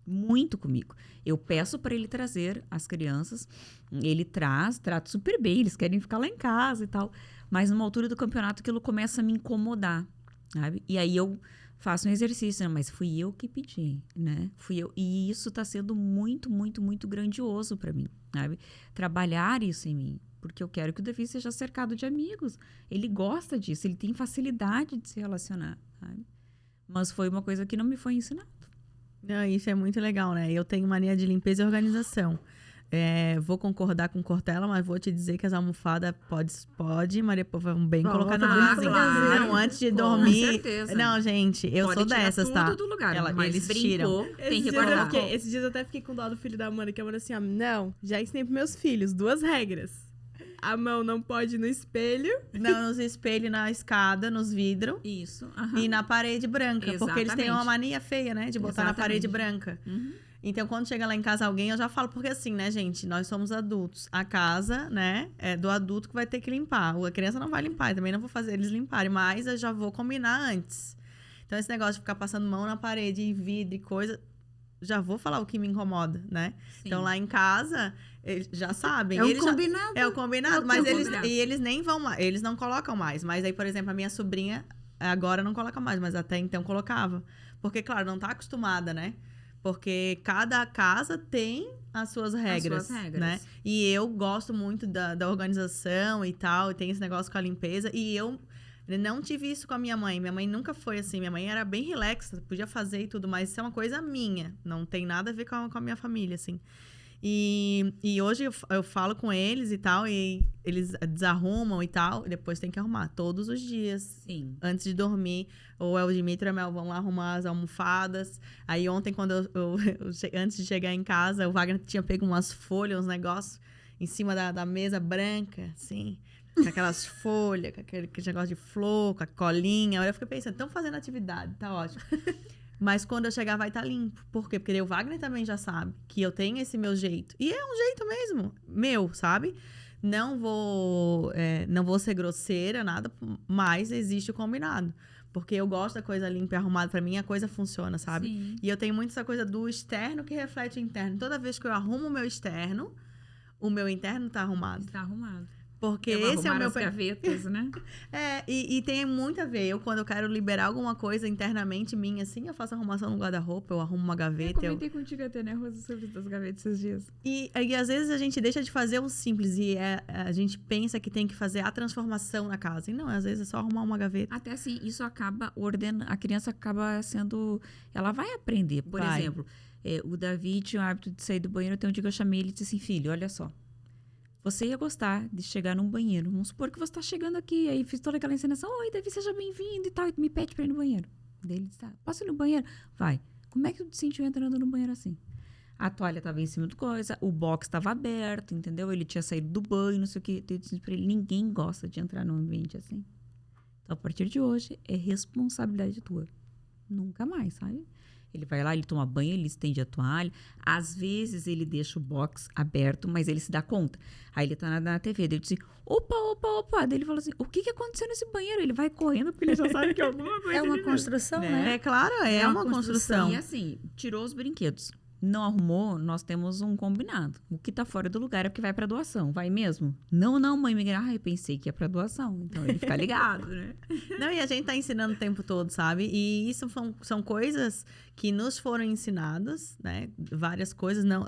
muito comigo. Eu peço para ele trazer as crianças, ele trata super bem, eles querem ficar lá em casa e tal. Mas numa altura do campeonato aquilo começa a me incomodar, sabe? E aí eu faço um exercício, mas fui eu que pedi, né? Fui eu. E isso tá sendo muito, muito, muito grandioso para mim, sabe? Trabalhar isso em mim. Porque eu quero que o Davi seja cercado de amigos. Ele gosta disso, ele tem facilidade de se relacionar, sabe? Mas foi uma coisa que não me foi ensinado. Não, isso é muito legal, né? Eu tenho mania de limpeza e organização. Vou concordar com Cortella, mas vou te dizer que as almofadas pode, Maria Pova, bem colocadas. claro. Não, antes de Com dormir. certeza. Não, gente, eu Pode sou tirar dessas, tudo tá? do lugar, mas eles brincou, tiram. tem que guardar. Esses dias eu até fiquei com dó do filho da Amanda, que a Amanda assim, ó, não, já ensinei pros meus filhos 2 regras. A mão não pode ir no espelho. Não, nos espelhos, na escada, nos vidros. Isso. E na parede branca. Porque eles têm uma Exatamente. mania feia, né? De botar na Exatamente. parede branca. Uhum. Então, quando chega lá em casa alguém, eu já falo, porque assim, né, gente? Nós somos adultos. A casa, né, é do adulto que vai ter que limpar. A criança não vai limpar, eu também não vou fazer eles limparem, mas eu já vou combinar antes. Então, esse negócio de ficar passando mão na parede e vidro e coisa, já vou falar o que me incomoda, né? Sim. Então, lá em casa, eles já sabem. É o Eles já- combinado. É o combinado, É o mas combinado. eles nem vão mais, eles não colocam mais. Mas aí, por exemplo, a minha sobrinha agora não coloca mais, mas até então colocava. Porque, claro, não tá acostumada, né? Porque cada casa tem as suas regras, né? E eu gosto muito da organização e tal, e tem esse negócio com a limpeza. E eu não tive isso com a minha mãe. Minha mãe nunca foi assim. Minha mãe era bem relaxa, podia fazer e tudo, mas isso é uma coisa minha. Não tem nada a ver com a minha família, assim. E hoje eu falo com eles e tal, e eles desarrumam e tal, e depois tem que arrumar todos os dias. Sim. Antes de dormir, ou o Dimitri e a Mel vão lá arrumar as almofadas. Aí ontem, quando antes de chegar em casa, o Wagner tinha pego umas folhas, uns negócios em cima da mesa branca, assim, com aquelas folhas, com aquele negócio de flor, com a colinha. Aí eu fiquei pensando, estão fazendo atividade, tá ótimo. Mas quando eu chegar vai estar limpo. Por quê? Porque o Wagner também já sabe que eu tenho esse meu jeito. E é um jeito mesmo, meu, sabe? Não vou ser grosseira, nada, mas existe o combinado. Porque eu gosto da coisa limpa e arrumada. Pra mim, a coisa funciona, sabe? Sim. E eu tenho muito essa coisa do externo que reflete o interno. Toda vez que eu arrumo o meu externo, o meu interno tá arrumado. Está arrumado. Porque Eu esse é o arrumar meu... as gavetas, né? E tem muito a ver. Quando eu quero liberar alguma coisa internamente minha, assim, eu faço arrumação no guarda-roupa, eu arrumo uma Eu gaveta. comentei contigo até, né, Rosa, sobre as gavetas esses dias. E às vezes a gente deixa de fazer o simples e a gente pensa que tem que fazer a transformação na casa. E não, às vezes é só arrumar uma gaveta. Até assim, isso acaba ordenando, a criança acaba sendo, ela vai aprender. Por Vai. exemplo, o Davi tinha o hábito de sair do banheiro, tem um dia que eu chamei ele e disse assim, filho, olha só, você ia gostar de chegar num banheiro. Vamos supor que você tá chegando aqui, aí fiz toda aquela encenação, oi, Davi, seja bem-vindo e tal, e me pede pra ir no banheiro. Daí ele disse, tá, posso ir no banheiro? Vai. Como é que tu te sentiu entrando no banheiro assim? A toalha tava em cima do coisa, o box tava aberto, entendeu? Ele tinha saído do banho, não sei o quê. Eu disse pra ele, ninguém gosta de entrar num ambiente assim. Então, a partir de hoje, é responsabilidade tua. Nunca mais, sabe? Ele vai lá, ele toma banho, ele estende a toalha. Às vezes, ele deixa o box aberto, mas ele se dá conta. Aí, ele tá na TV, daí ele diz, opa. Daí ele fala assim, o que aconteceu nesse banheiro? Ele vai correndo, porque ele já sabe que alguma coisa... É uma construção, né? É claro, é uma construção. E assim, tirou os brinquedos. Não arrumou, nós temos um combinado. O que tá fora do lugar é o que vai pra doação. Vai mesmo? Não, mãe, eu pensei que ia pra doação. Então, ele fica ligado, né? Não, e a gente tá ensinando o tempo todo, sabe? E isso são coisas que nos foram ensinadas, né? Várias coisas. Não,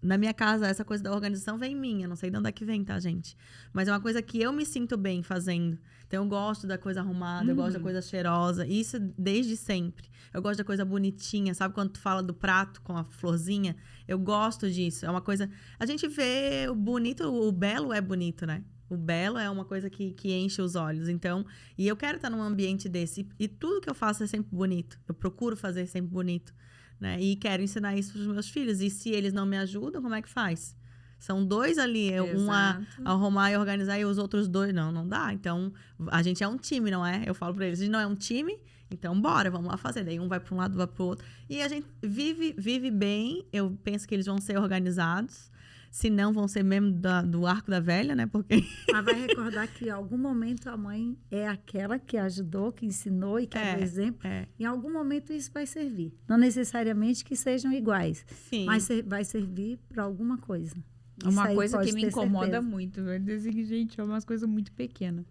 na minha casa, essa coisa da organização vem minha. Não sei de onde é que vem, tá, gente? Mas é uma coisa que eu me sinto bem fazendo. Então, eu gosto da coisa arrumada, eu gosto da coisa cheirosa. Isso desde sempre. Eu gosto da coisa bonitinha. Sabe quando tu fala do prato com a florzinha? Eu gosto disso. É uma coisa... A gente vê o bonito, o belo é bonito, né? O belo é uma coisa que enche os olhos. Então, e eu quero estar num ambiente desse. E tudo que eu faço é sempre bonito. Eu procuro fazer sempre bonito, né? E quero ensinar isso para os meus filhos. E se eles não me ajudam, como é que faz? São dois ali, um a arrumar e organizar e os outros dois, não dá. Então, a gente é um time, não é? Eu falo para eles, a gente não é um time, então bora, vamos lá fazer. Daí um vai para um lado, vai para o outro. E a gente vive bem, eu penso que eles vão ser organizados. Se não, vão ser mesmo do arco da velha, né? Porque... Mas vai recordar que em algum momento a mãe é aquela que ajudou, que ensinou e que é o exemplo. Em algum momento isso vai servir. Não necessariamente que sejam iguais, Sim. mas vai servir para alguma coisa. Uma Isso aí coisa pode que me ter incomoda certeza. muito, vai dizer, gente, é umas coisas muito pequenas.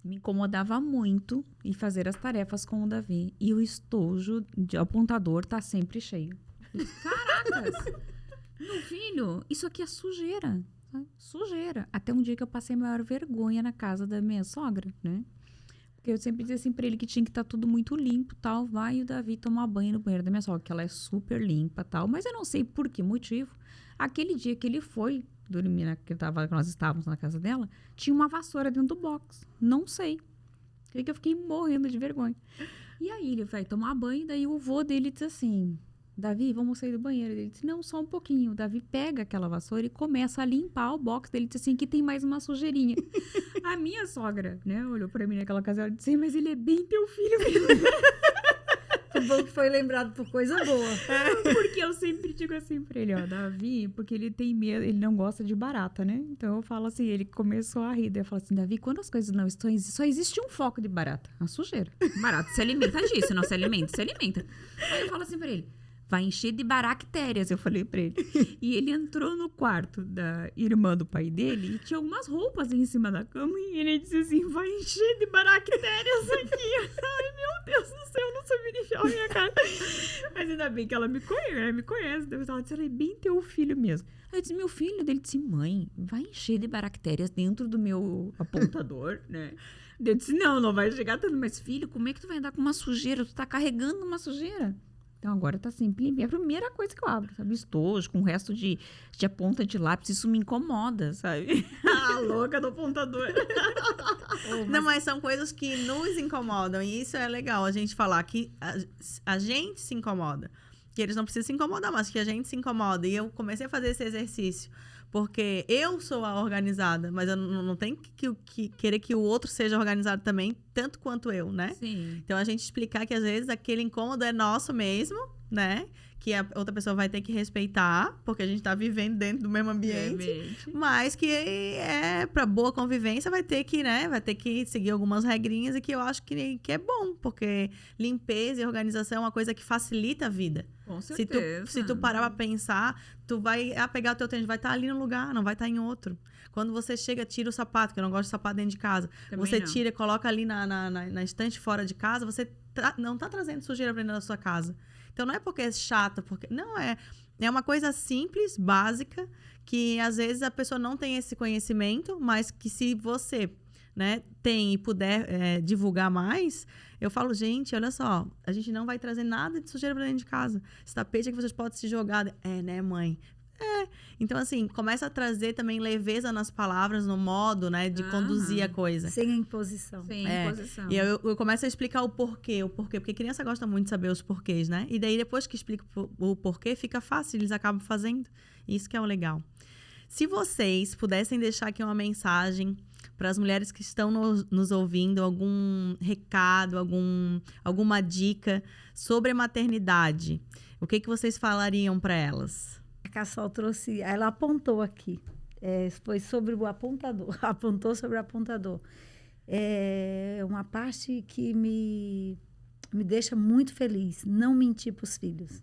Me incomodava muito em fazer as tarefas com o Davi. E o estojo de apontador tá sempre cheio. Caracas! Meu filho, isso aqui é sujeira. Sabe? Sujeira. Até um dia que eu passei a maior vergonha na casa da minha sogra, né? Porque eu sempre dizia assim pra ele que tinha que estar tudo muito limpo, tal. Vai o Davi tomar banho no banheiro da minha sogra, que ela é super limpa, tal. Mas eu não sei por que motivo. Aquele dia que ele foi dormir, que nós estávamos na casa dela, tinha uma vassoura dentro do box. Não sei. Que eu fiquei morrendo de vergonha. E aí ele vai tomar banho, daí o vô dele diz assim, Davi, vamos sair do banheiro. Ele disse, não, só um pouquinho. O Davi pega aquela vassoura e começa a limpar o box dele. Diz assim, que tem mais uma sujeirinha. A minha sogra, né, olhou pra mim naquela casa e disse, mas ele é bem teu filho mesmo. Que bom que foi lembrado por coisa boa. Porque eu sempre digo assim pra ele, ó, Davi, porque ele tem medo, ele não gosta de barata, né? Então eu falo assim, ele começou a rir, daí eu falo assim, Davi, quando as coisas não estão, só existe um foco de barata, a sujeira. Barata se alimenta disso, não se alimenta, se alimenta. Aí eu falo assim pra ele, vai encher de baractérias, eu falei pra ele. E ele entrou no quarto da irmã do pai dele e tinha algumas roupas em cima da cama e ele disse assim, vai encher de baractérias aqui. Ai, meu Deus do céu, eu não sabia enfiar a minha cara. Mas ainda bem que ela me conhece. Ela disse, ela é bem teu filho mesmo. Aí eu disse, meu filho, dele disse, mãe, vai encher de baractérias dentro do meu apontador, né? Eu disse, não vai chegar tanto. Mas filho, como é que tu vai andar com uma sujeira? Tu tá carregando uma sujeira. Então agora tá sempre limpinho. É a primeira coisa que eu abro, sabe? Estojo com o resto de ponta de lápis. Isso me incomoda, sabe? A louca do apontador. Não, mas são coisas que nos incomodam. E isso é legal a gente falar que a gente se incomoda. Que eles não precisam se incomodar, mas que a gente se incomoda. E eu comecei a fazer esse exercício. Porque eu sou a organizada, mas eu não tenho que querer que o outro seja organizado também, tanto quanto eu, né? Sim. Então, a gente explicar que, às vezes, aquele incômodo é nosso mesmo, né? Que a outra pessoa vai ter que respeitar, porque a gente tá vivendo dentro do mesmo ambiente. Mas que pra boa convivência vai ter que, né? Vai ter que seguir algumas regrinhas e que eu acho que é bom, porque limpeza e organização é uma coisa que facilita a vida. Com certeza. Se tu parar pra pensar, tu vai pegar o teu tênis, vai estar ali no lugar, não vai estar em outro. Quando você chega, tira o sapato, que eu não gosto de sapato dentro de casa. Também você não. tira e coloca ali na estante fora de casa, você não tá trazendo sujeira pra dentro da sua casa. Então, não é porque é chato, porque... Não, é uma coisa simples, básica, que às vezes a pessoa não tem esse conhecimento, mas que se você, né, tem e puder divulgar mais, eu falo, gente, olha só, a gente não vai trazer nada de sujeira pra dentro de casa. Esse tapete é que vocês podem se jogar. Né, mãe? Então, assim, começa a trazer também leveza nas palavras, no modo, né, de conduzir a coisa. Sem a imposição. Sem imposição. E eu começo a explicar o porquê, porque criança gosta muito de saber os porquês, né? E daí, depois que explico o porquê, fica fácil, eles acabam fazendo. Isso que é o legal. Se vocês pudessem deixar aqui uma mensagem para as mulheres que estão nos ouvindo, algum recado, alguma dica sobre a maternidade, o que vocês falariam para elas? A Cassol trouxe, ela apontou aqui, foi sobre o apontador, apontou sobre o apontador. É uma parte que me deixa muito feliz, não mentir para os filhos.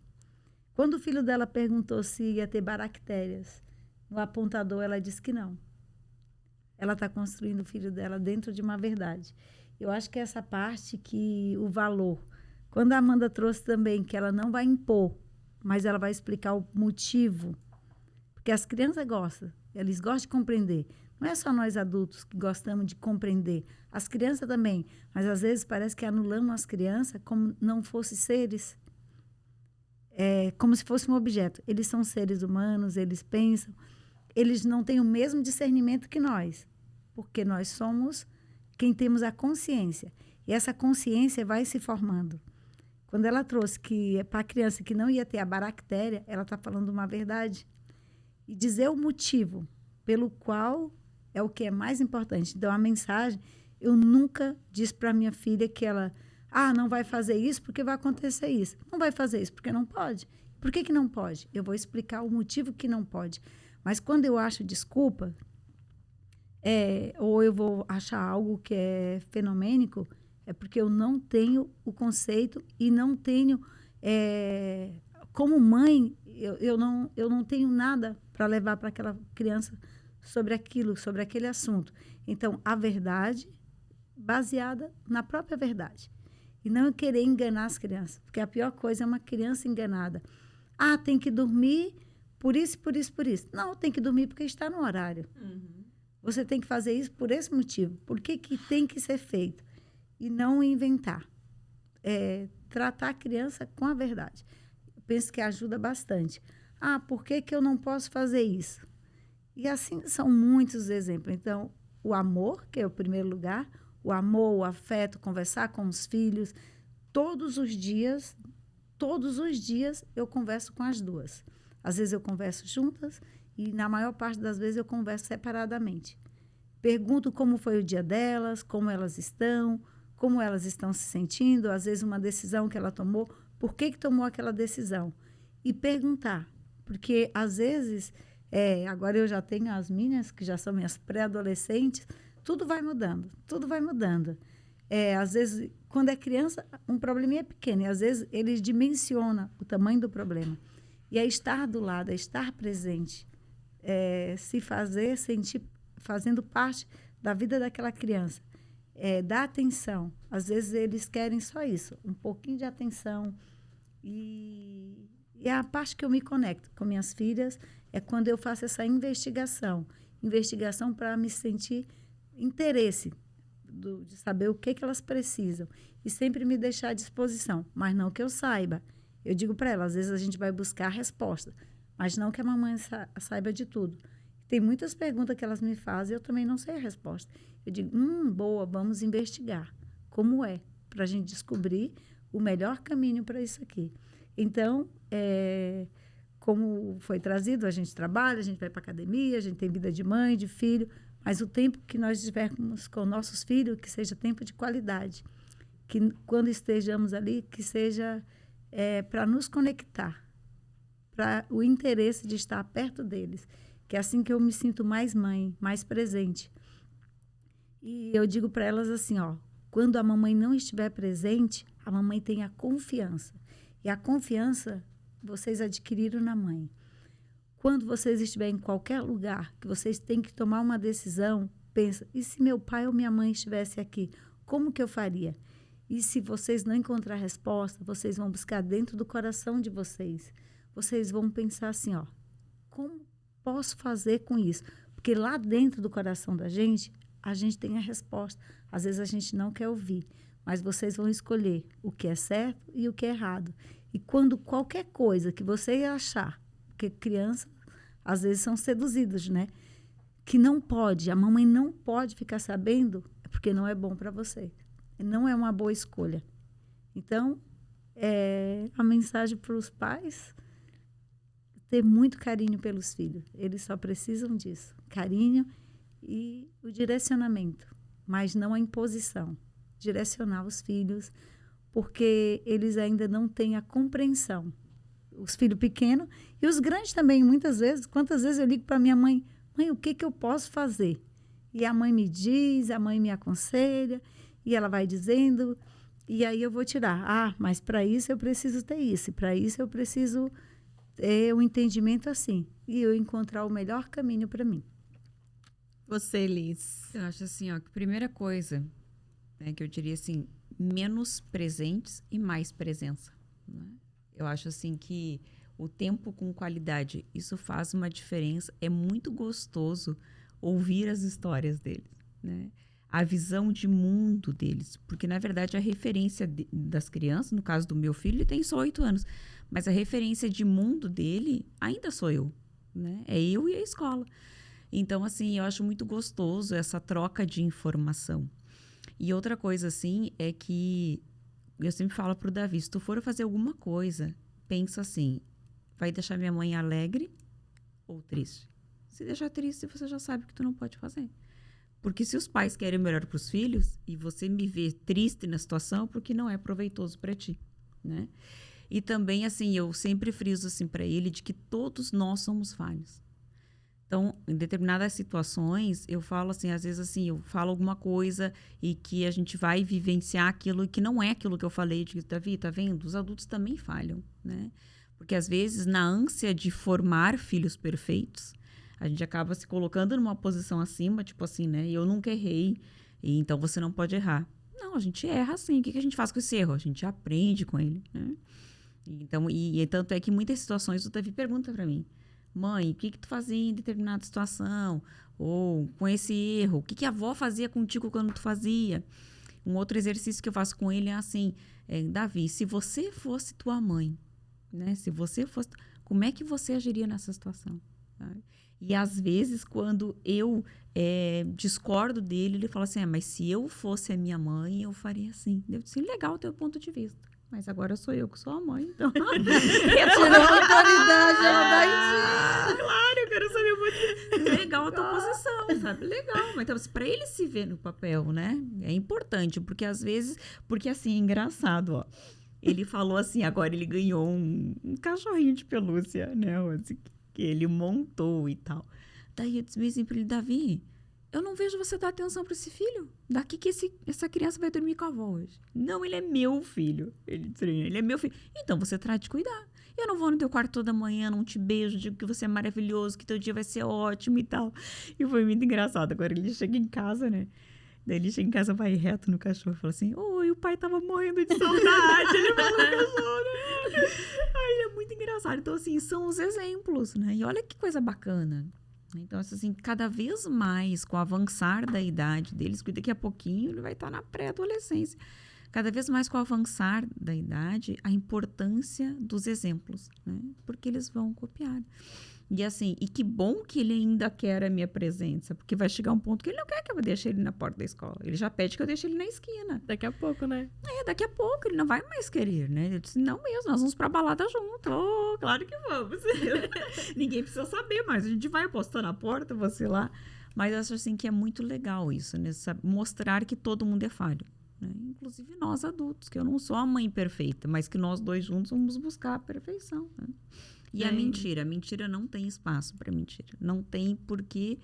Quando o filho dela perguntou se ia ter baractérias no apontador, ela disse que não. Ela está construindo o filho dela dentro de uma verdade. Eu acho que essa parte que o valor, quando a Amanda trouxe também, que ela não vai impor, mas ela vai explicar o motivo. Porque as crianças gostam, eles gostam de compreender. Não é só nós adultos que gostamos de compreender. As crianças também. Mas, às vezes, parece que anulamos as crianças como não fossem seres. Como se fosse um objeto. Eles são seres humanos, eles pensam. Eles não têm o mesmo discernimento que nós. Porque nós somos quem temos a consciência. E essa consciência vai se formando. Quando ela trouxe que para a criança que não ia ter a baractéria, ela está falando uma verdade. E dizer o motivo pelo qual é o que é mais importante. Então, a mensagem, eu nunca disse para minha filha que ela, não vai fazer isso porque vai acontecer isso. Não vai fazer isso porque não pode. Por que não pode? Eu vou explicar o motivo que não pode. Mas quando eu acho desculpa, ou eu vou achar algo que é fenomênico, é porque eu não tenho o conceito e não tenho, como mãe, eu não tenho nada para levar para aquela criança sobre aquilo, sobre aquele assunto. Então, a verdade baseada na própria verdade. E não querer enganar as crianças, porque a pior coisa é uma criança enganada. Tem que dormir por isso, por isso, por isso. Não, tem que dormir porque está no horário. Uhum. Você tem que fazer isso por esse motivo. Por que tem que ser feito? E não inventar. Tratar a criança com a verdade. Eu penso que ajuda bastante. Por que eu não posso fazer isso? E assim são muitos exemplos. Então, o amor, que é o primeiro lugar, o amor, o afeto, conversar com os filhos. Todos os dias eu converso com as duas. Às vezes eu converso juntas e, na maior parte das vezes, eu converso separadamente. Pergunto como foi o dia delas, como elas estão se sentindo, às vezes uma decisão que ela tomou, por que tomou aquela decisão. E perguntar. Porque, às vezes, agora eu já tenho as minhas, que já são minhas pré-adolescentes, tudo vai mudando, tudo vai mudando. Às vezes, quando é criança, um probleminha é pequeno, e às vezes eles dimensionam o tamanho do problema. E é estar do lado, é estar presente, se fazer, sentir, fazendo parte da vida daquela criança. Dar atenção. Às vezes eles querem só isso, um pouquinho de atenção. E é a parte que eu me conecto com minhas filhas, é quando eu faço essa investigação. Investigação para me sentir interesse de saber o que elas precisam. E sempre me deixar à disposição, mas não que eu saiba. Eu digo para elas, às vezes a gente vai buscar a resposta, mas não que a mamãe saiba de tudo. Tem muitas perguntas que elas me fazem e eu também não sei a resposta. Eu digo, boa, vamos investigar. Como é? Para a gente descobrir o melhor caminho para isso aqui. Então, como foi trazido, a gente trabalha, a gente vai para academia, a gente tem vida de mãe, de filho, mas o tempo que nós estivermos com nossos filhos, que seja tempo de qualidade. Que quando estejamos ali, que seja para nos conectar, para o interesse de estar perto deles. Que é assim que eu me sinto mais mãe, mais presente. E eu digo para elas assim, quando a mamãe não estiver presente, a mamãe tem a confiança. E a confiança vocês adquiriram na mãe. Quando vocês estiverem em qualquer lugar, que vocês têm que tomar uma decisão, pensa, e se meu pai ou minha mãe estivesse aqui, como que eu faria? E se vocês não encontrar resposta, vocês vão buscar dentro do coração de vocês. Vocês vão pensar assim, como posso fazer com isso? Porque lá dentro do coração da gente, a gente tem a resposta. Às vezes a gente não quer ouvir, mas vocês vão escolher o que é certo e o que é errado. E quando qualquer coisa que você achar, porque crianças às vezes são seduzidas, né? Que não pode, a mamãe não pode ficar sabendo, é porque não é bom para você. Não é uma boa escolha. Então, a mensagem para os pais, ter muito carinho pelos filhos. Eles só precisam disso. Carinho e o direcionamento, mas não a imposição. Direcionar os filhos, porque eles ainda não têm a compreensão. Os filhos pequenos e os grandes também, muitas vezes. Quantas vezes eu ligo para minha mãe, o que eu posso fazer? E a mãe me diz, a mãe me aconselha, e ela vai dizendo, e aí eu vou tirar. Mas para isso eu preciso ter isso, para isso eu preciso ter um entendimento assim, e eu encontrar o melhor caminho para mim. Você, Liz? Eu acho assim, que a primeira coisa, que eu diria assim, menos presentes e mais presença, né? Eu acho assim que o tempo com qualidade, isso faz uma diferença. É muito gostoso ouvir as histórias deles, né? A visão de mundo deles. Porque, na verdade, a referência das crianças, no caso do meu filho, ele tem só 8 anos. Mas a referência de mundo dele ainda sou eu, né? É eu e a escola. Então, assim, eu acho muito gostoso essa troca de informação. E outra coisa, assim, é que eu sempre falo pro Davi, se tu for fazer alguma coisa, pensa assim, vai deixar minha mãe alegre ou triste? Se deixar triste, você já sabe que tu não pode fazer. Porque se os pais querem o melhor pros filhos e você me vê triste na situação, porque não é proveitoso para ti, né? E também, assim, eu sempre friso assim para ele de que todos nós somos falhos. Então, em determinadas situações, eu falo assim, às vezes assim, eu falo alguma coisa e que a gente vai vivenciar aquilo que não é aquilo que eu falei. Eu digo, Davi, tá vendo? Os adultos também falham, né? Porque às vezes, na ânsia de formar filhos perfeitos, a gente acaba se colocando numa posição acima, tipo assim, né? Eu nunca errei, e então você não pode errar. Não, a gente erra sim. O que a gente faz com esse erro? A gente aprende com ele, né? Então, e tanto é que em muitas situações o Davi pergunta pra mim, mãe, o que tu fazia em determinada situação? Ou com esse erro, o que a avó fazia contigo quando tu fazia? Um outro exercício que eu faço com ele é assim, Davi, se você fosse tua mãe, né? Se você fosse, como é que você agiria nessa situação? Sabe? E às vezes, quando eu discordo dele, ele fala assim, mas se eu fosse a minha mãe, eu faria assim. Eu disse, legal o teu ponto de vista. Mas agora sou eu que sou a mãe, então... Tirou a autoridade, ela Claro, eu quero saber muito. Legal a tua posição, sabe? Legal. Mas então, pra ele se ver no papel, né? É importante, porque às vezes... Porque assim, é engraçado, Ele falou assim, agora ele ganhou um cachorrinho de pelúcia, né? Assim, que ele montou e tal. Daí eu disse assim pra ele, Davi, eu não vejo você dar atenção pra esse filho. Daqui que essa criança vai dormir com a avó hoje. Não, ele é meu filho. Ele disse, ele é meu filho. Então você trata de cuidar. Eu não vou no teu quarto toda manhã, não te beijo, digo que você é maravilhoso, que teu dia vai ser ótimo e tal. E foi muito engraçado. Agora ele chega em casa, né? Daí ele chega em casa, vai reto no cachorro e fala assim, oi, o pai tava morrendo de saudade. Ele falou no cachorro, né? Aí é muito engraçado. Então, assim, são os exemplos, né? E olha que coisa bacana. Então, assim, cada vez mais, com o avançar da idade deles, que daqui a pouquinho ele vai estar na pré-adolescência. Cada vez mais com o avançar da idade, a importância dos exemplos, né? Porque eles vão copiar. E assim, e que bom que ele ainda quer a minha presença, porque vai chegar um ponto que ele não quer que eu deixe ele na porta da escola. Ele já pede que eu deixe ele na esquina. Daqui a pouco, né? Daqui a pouco, ele não vai mais querer, né? Eu disse, não mesmo, nós vamos pra balada junto. Oh, claro que vamos. Ninguém precisa saber, mas a gente vai postar na porta, você lá. Mas eu acho assim que é muito legal isso, né? Mostrar que todo mundo é falho. Né? Inclusive nós adultos, que eu não sou a mãe perfeita, mas que nós dois juntos vamos buscar a perfeição. Né? E a mentira não tem espaço para mentira. Não tem porque,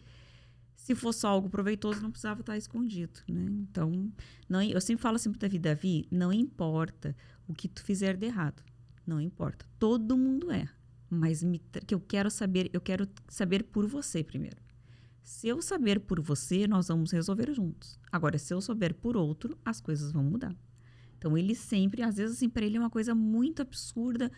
se fosse algo proveitoso, não precisava estar escondido, né? Então, eu sempre falo assim pro Davi, não importa o que tu fizer de errado. Não importa. Todo mundo erra. Mas que eu quero saber por você primeiro. Se eu saber por você, nós vamos resolver juntos. Agora, se eu souber por outro, as coisas vão mudar. Então, ele sempre, às vezes, assim, para ele é uma coisa muito absurda.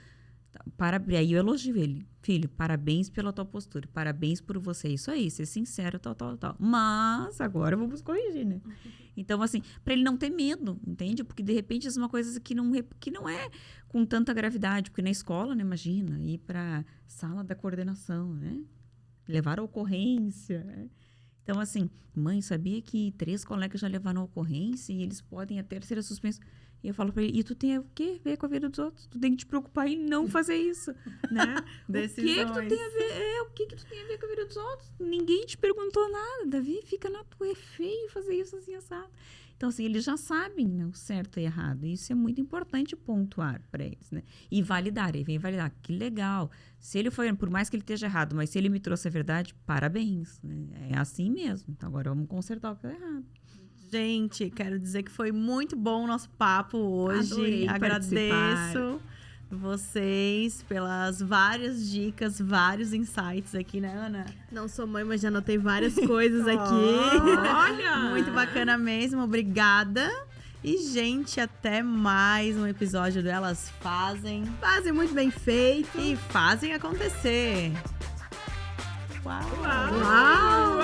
Aí eu elogio ele. Filho, parabéns pela tua postura. Parabéns por você. Isso aí, ser sincero, tal. Mas agora vamos corrigir, né? Então, assim, para ele não ter medo, entende? Porque, de repente, isso é uma coisa que não é com tanta gravidade. Porque na escola, né? Imagina, ir para sala da coordenação, né? Levar a ocorrência, né? Então, assim, mãe, sabia que 3 colegas já levaram a ocorrência e eles podem até ser suspensos? E eu falo pra ele, e tu tem o que ver com a vida dos outros? Tu tem que te preocupar em não fazer isso, né? Decisões. O que tu tem a ver? O que tu tem a ver com a vida dos outros? Ninguém te perguntou nada, Davi, fica na tua, é feio fazer isso assim, assado. Então, assim, eles já sabem, né, o certo e errado. E isso é muito importante pontuar para eles, né? E validar, ele vem validar, que legal. Se ele foi, por mais que ele esteja errado, mas se ele me trouxe a verdade, parabéns, né? É assim mesmo. Então, agora vamos consertar o que está errado. Gente, quero dizer que foi muito bom o nosso papo hoje. Adorei Agradeço vocês pelas várias dicas, vários insights aqui, né, Ana? Não sou mãe, mas já anotei várias coisas aqui. Olha! Muito bacana mesmo, obrigada. E, gente, até mais um episódio do Elas Fazem. Fazem muito bem feito. E fazem acontecer. Uau! Uau!